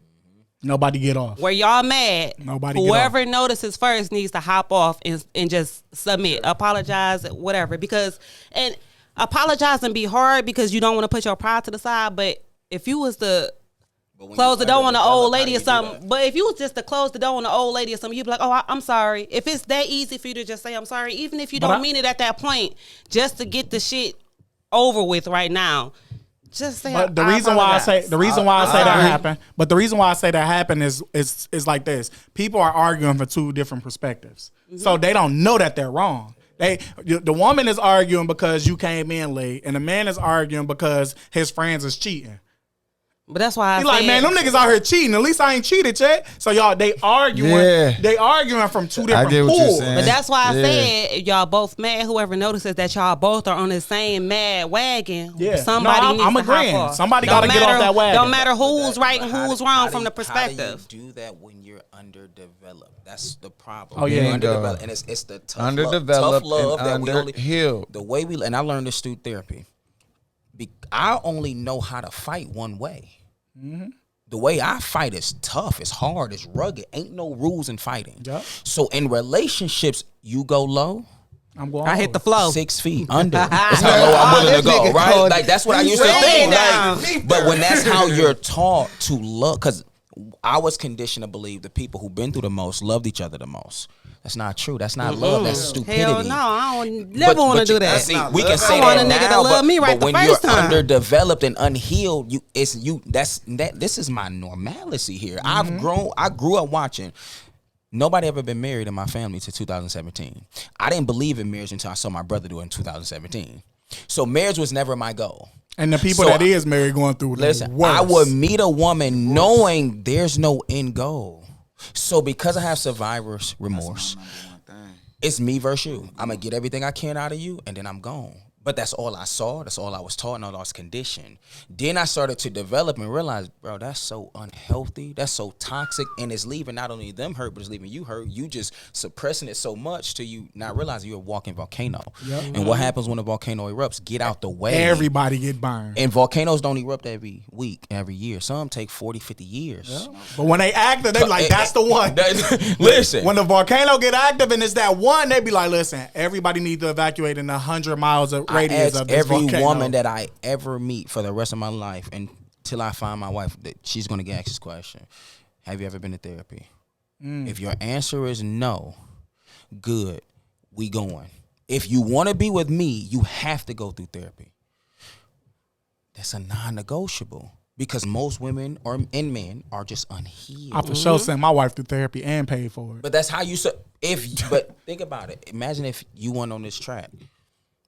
nobody get off. Where y'all mad, whoever get off. Notices first needs to hop off and just submit, apologize, whatever. And apologize and be hard because you don't want to put your pride to the side. But if you was to close the door on the old lady or something, but if you was just to close the door on the old lady or something, you'd be like, oh, I'm sorry. If it's that easy for you to just say I'm sorry, even if you don't mean it at that point, just to get the shit over with right now. Just say. But the reason why I say that happened is like this. People are arguing for 2 different perspectives, so they don't know that they're wrong. The woman is arguing because you came in late, and the man is arguing because his friends is cheating. But that's why I He like, man, them niggas out here cheating. At least I ain't cheated yet. So y'all, they arguing. Yeah. They arguing from two different get what you're pools. saying. But that's why I Yeah. said y'all both mad. Whoever notices that y'all both are on the same mad wagon, Yeah. somebody No, needs I'm to agreeing. hop off. Somebody Don't gotta get off matter- that wagon. Don't matter who's right and But who's how wrong do from the you- perspective. How do you do that when you're underdeveloped? That's the problem. Oh, yeah. You're Bingo. underdeveloped, and it's the tough Underdeveloped love and that we only underhealed. the way we and I learned this through therapy. I only know how to fight one way. The way I fight is tough, it's hard, it's rugged. Ain't no rules in fighting. Yep. So in relationships, you go low. I'm going. I hit the flow. 6 feet under. That's how low I'm willing to go, right? Like that's what I used to Way think. down. Like, but when that's how you're taught to love, because I was conditioned to believe the people who've been through the most loved each other the most. That's not true. That's not love. That's stupidity. Hell no, I don't never want to do that. See, we can say I want that a nigga now, to love me right but when the you're first time. underdeveloped and unhealed, this is my normalcy here. I grew up watching. Nobody ever been married in my family till 2017. I didn't believe in marriage until I saw my brother do it in 2017. So marriage was never my goal. And the people So that is married going through Listen, the worst. I would meet a woman knowing there's no end goal. So because I have survivor's remorse, it's me versus you. I'm going to get everything I can out of you, and then I'm gone. But that's all I saw. That's all I was taught, and all I was conditioned. Then I started to develop and realize, bro, that's so unhealthy. That's so toxic, and it's leaving not only them hurt, but it's leaving you hurt. You just suppressing it so much till you not realize you're a walking volcano. Yep. And what happens when a volcano erupts? Get out the way. Everybody get burned. And volcanoes don't erupt every week, every year. Some take 40, 50 years. Yeah. But when they active, they be like, that's the one. Listen. When the volcano get active and it's that one, they be like, listen, everybody need to evacuate in 100 miles of radius I of this ask every volcano. woman that I ever meet for the rest of my life until I find my wife that she's going to get asked this question. Have you ever been to therapy? If your answer is no, good, we going. If you want to be with me, you have to go through therapy. That's a non-negotiable because most women and men are just unhealed. I for sure sent my wife to therapy and paid for it. But that's how you but think about it. Imagine if you went on this track.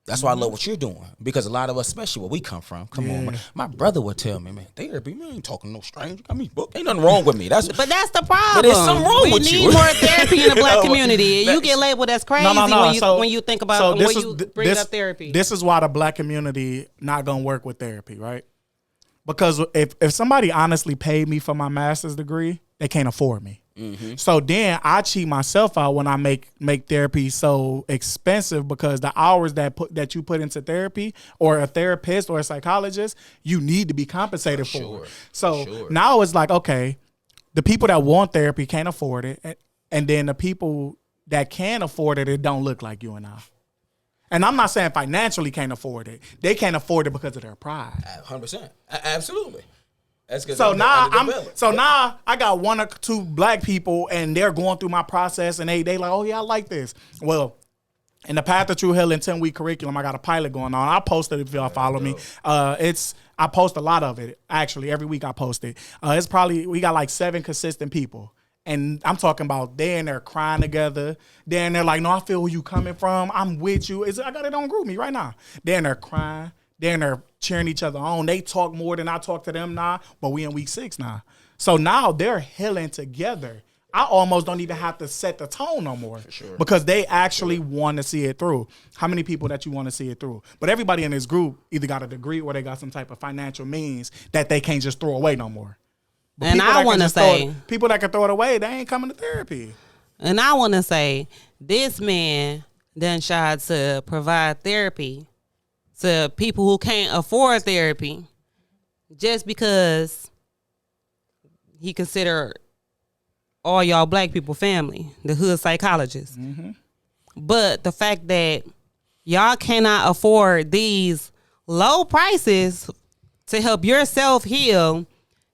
That's why I love what you're doing because a lot of us, especially where we come from, on, man. My brother would tell me, man, therapy, man, ain't talking to no stranger. Got me booked. Ain't nothing wrong with me. But that's the problem. But there's something wrong with you. We need more therapy in the black No, community. You get labeled as crazy when you think about when you bring up therapy. This is why the black community not gonna work with therapy, right? Because if somebody honestly paid me for my master's degree, they can't afford me. Mm-hmm. So then I cheat myself out when I make therapy so expensive because the hours that you put into therapy or a therapist or a psychologist, you need to be compensated for. So now it's like, okay, the people that want therapy can't afford it. And then the people that can afford it, it don't look like you and I. And I'm not saying financially can't afford it. They can't afford it because of their pride. 100%. Absolutely. So now I got one or two black people and they're going through my process and they like, oh yeah, I like this. Well, in the Path to True Healing 10-week curriculum, I got a pilot going on. I posted it if y'all follow me. I post a lot of it actually every week. I post it. We got like 7 consistent people. And I'm talking about they in there crying together. They're in there like, no, I feel where you coming from. I'm with you. I got it on Group Me right now. They're in there crying. They're in there cheering each other on. They talk more than I talk to them now, but we in week 6 now. So now they're healing together. I almost don't even have to set the tone no more because they actually want to see it through. How many people that you want to see it through? But everybody in this group either got a degree or they got some type of financial means that they can't just throw away no more. But and I want to say, people that can throw it away, they ain't coming to therapy. And I want to say, this man done tried to provide therapy to people who can't afford therapy just because he considered all y'all black people family, the hood psychologists. Mm-hmm. But the fact that y'all cannot afford these low prices to help yourself heal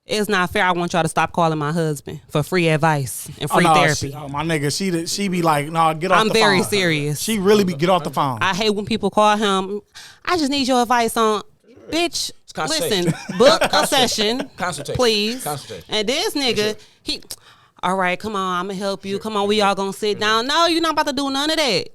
is not fair. I want y'all to stop calling my husband for free advice and free therapy. My nigga, she be like, no, get off the phone. I'm very serious. She really be get off the phone. I hate when people call him. I just need your advice on, bitch. Listen, book a session, please. And this nigga, he, all right, come on, I'm gonna help you. Come on, we all gonna sit down. No, you're not about to do none of that.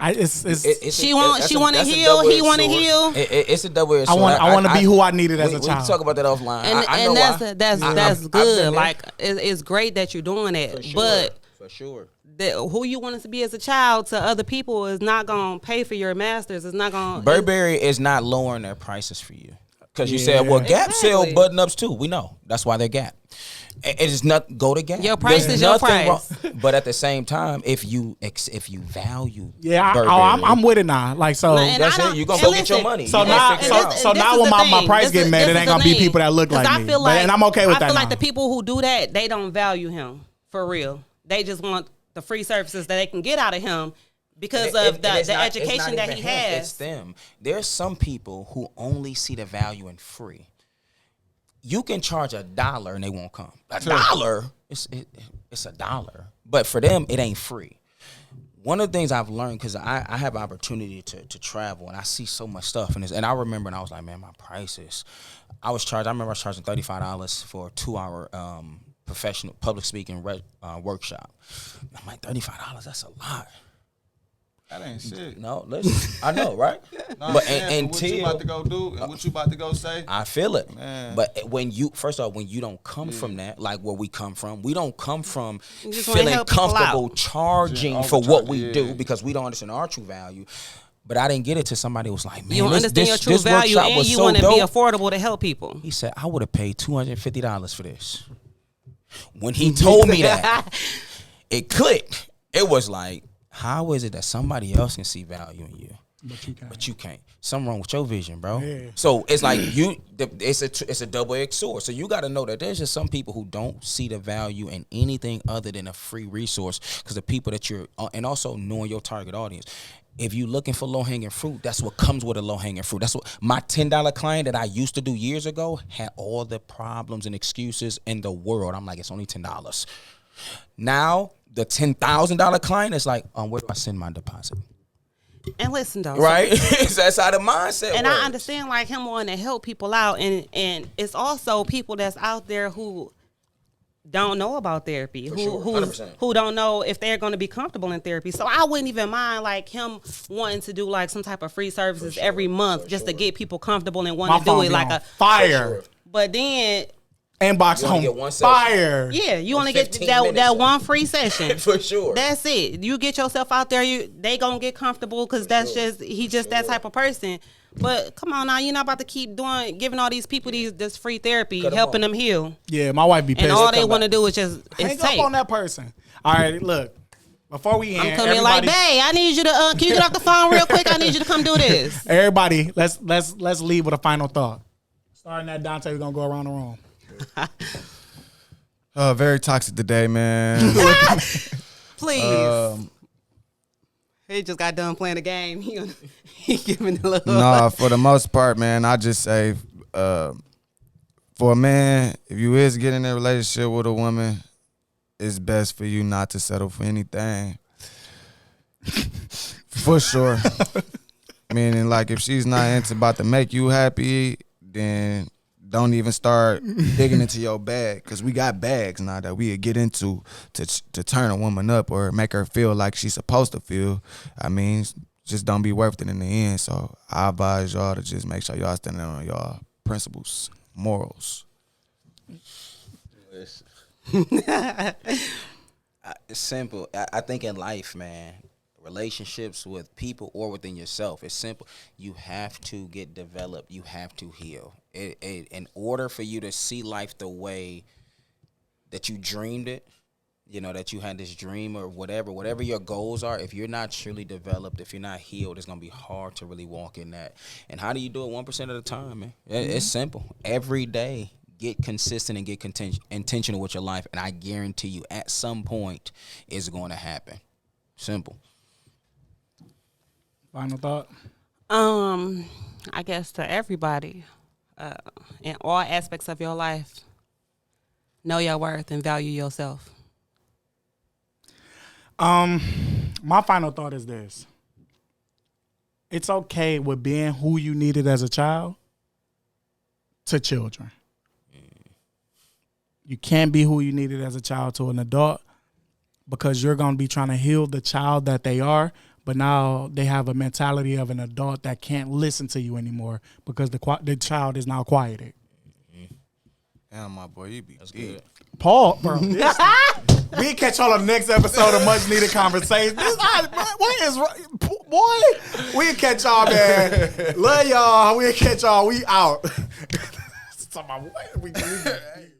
She want to heal. He want to heal. It's a double edged I sword. want to be who I needed as a We child. talk about that offline. And, I know that's I've good. been Like it's great that you're doing it, for sure, but for sure. who you wanted to be as a child to other people is not gonna pay for your masters. It's not gonna. Burberry is not lowering their prices for you because you Yeah. said, well, Gap sell Exactly. button ups too. We know that's why they're Gap. It is not go to Gap. Your price There's is your nothing price. But at the same time, if you value, Yeah, Burberry, I'm with it now. Like so. And that's I don't- it. You gonna and go get your listen, money. So You gonna now, figure it out. so this now is when the my thing. price This get is- made, this it is ain't the gonna be thing. people that look 'Cause like I me. feel like And I'm okay with I that. feel like now. the people who do that, they don't value him for real. They just want the free services that they can get out of him because of the education that he has. It's them. There's some people who only see the value in free. You can charge $1 and they won't come. $1, it's $1, but for them it ain't free. One of the things I've learned because I have opportunity to travel and I see so much stuff and I remember and I was like, man, my prices. I remember I was charging $35 for a 2-hour professional public speaking workshop. I'm like, $35, that's a lot. That ain't shit. No, listen, I know, right? No, But and what until you about to go do and what you about to go say? I feel it, Man. but when you don't come from that, like where we come from, we don't come from You just wanna feeling help people comfortable out. charging Yeah, for what overcharge, we yeah. do because we don't understand our true value. But I didn't get it till somebody was like, man, You don't understand your true value, workshop and was you so want to be dope. affordable to help people. He said, I would have paid $250 for this. When he told me that, it clicked. It was like, how is it that somebody else can see value in you, but you can't? Something wrong with your vision, bro. Yeah. So it's like it's a double-edged sword. So you got to know that there's just some people who don't see the value in anything other than a free resource because the people that you're, and also knowing your target audience. If you're looking for low-hanging fruit, that's what comes with a low-hanging fruit. That's what my $10 client that I used to do years ago had all the problems and excuses in the world. I'm like, it's only $10. Now, the $10,000 client is like, where do I send my deposit? And listen, though, Right? That's how the mindset and works. I understand like him wanting to help people out, and it's also people that's out there who don't know about therapy, sure, 100%. who don't know if they're going to be comfortable in therapy. So I wouldn't even mind like him wanting to do like some type of free services every month just to get people comfortable and want My to do phone it be like on a. fire. But then, Inbox You only get home one session. fire. yeah, you only get 15 that minutes. one free session. For sure. That's it. You get yourself out there. They gonna get comfortable because that's just that type of person. But come on now, you're not about to keep giving all these people this free therapy, Cut 'em helping off. them heal, Yeah, my wife be pissed. and all they come want to back. do is just Hang is up take. on that person. All right, look. Before we end, I'm coming like, babe, I need you to can you get off the phone real quick? I need you to come do this. everybody, let's leave with a final thought. Starting at Dante, we're gonna go around the room. Very toxic today, man. Please. He just got done playing the game. He giving a little. Nah, for the most part, man, I just say, for a man, if you is getting in a relationship with a woman, it's best for you not to settle for anything. For sure. Meaning, like, if she's not about to make you happy, then don't even start digging into your bag, because we got bags now that we get into to turn a woman up or make her feel like she's supposed to feel. I mean, just don't be worth it in the end. So I advise y'all to just make sure y'all standing on y'all principles, morals. It's simple. I think in life, man, relationships with people or within yourself, it's simple. You have to get developed. You have to heal. In order for you to see life the way that you dreamed it, you know, that you had this dream or whatever your goals are, if you're not truly developed, if you're not healed, it's going to be hard to really walk in that. And how do you do it 1% at a time, man? It's simple. Every day, get consistent and get intentional with your life, and I guarantee you at some point it's going to happen. Simple. Final thought. I guess to everybody, in all aspects of your life, know your worth and value yourself. My final thought is this. It's okay with being who you needed as a child to children. You can't be who you needed as a child to an adult, because you're going to be trying to heal the child that they are, but now they have a mentality of an adult that can't listen to you anymore because the child is now quieted. Damn, my boy, you be deep. Paul, bro. We catch y'all on the next episode of Much Needed Conversation. What is boy? We catch y'all, man. Love y'all. We catch y'all. We out. Talking about what?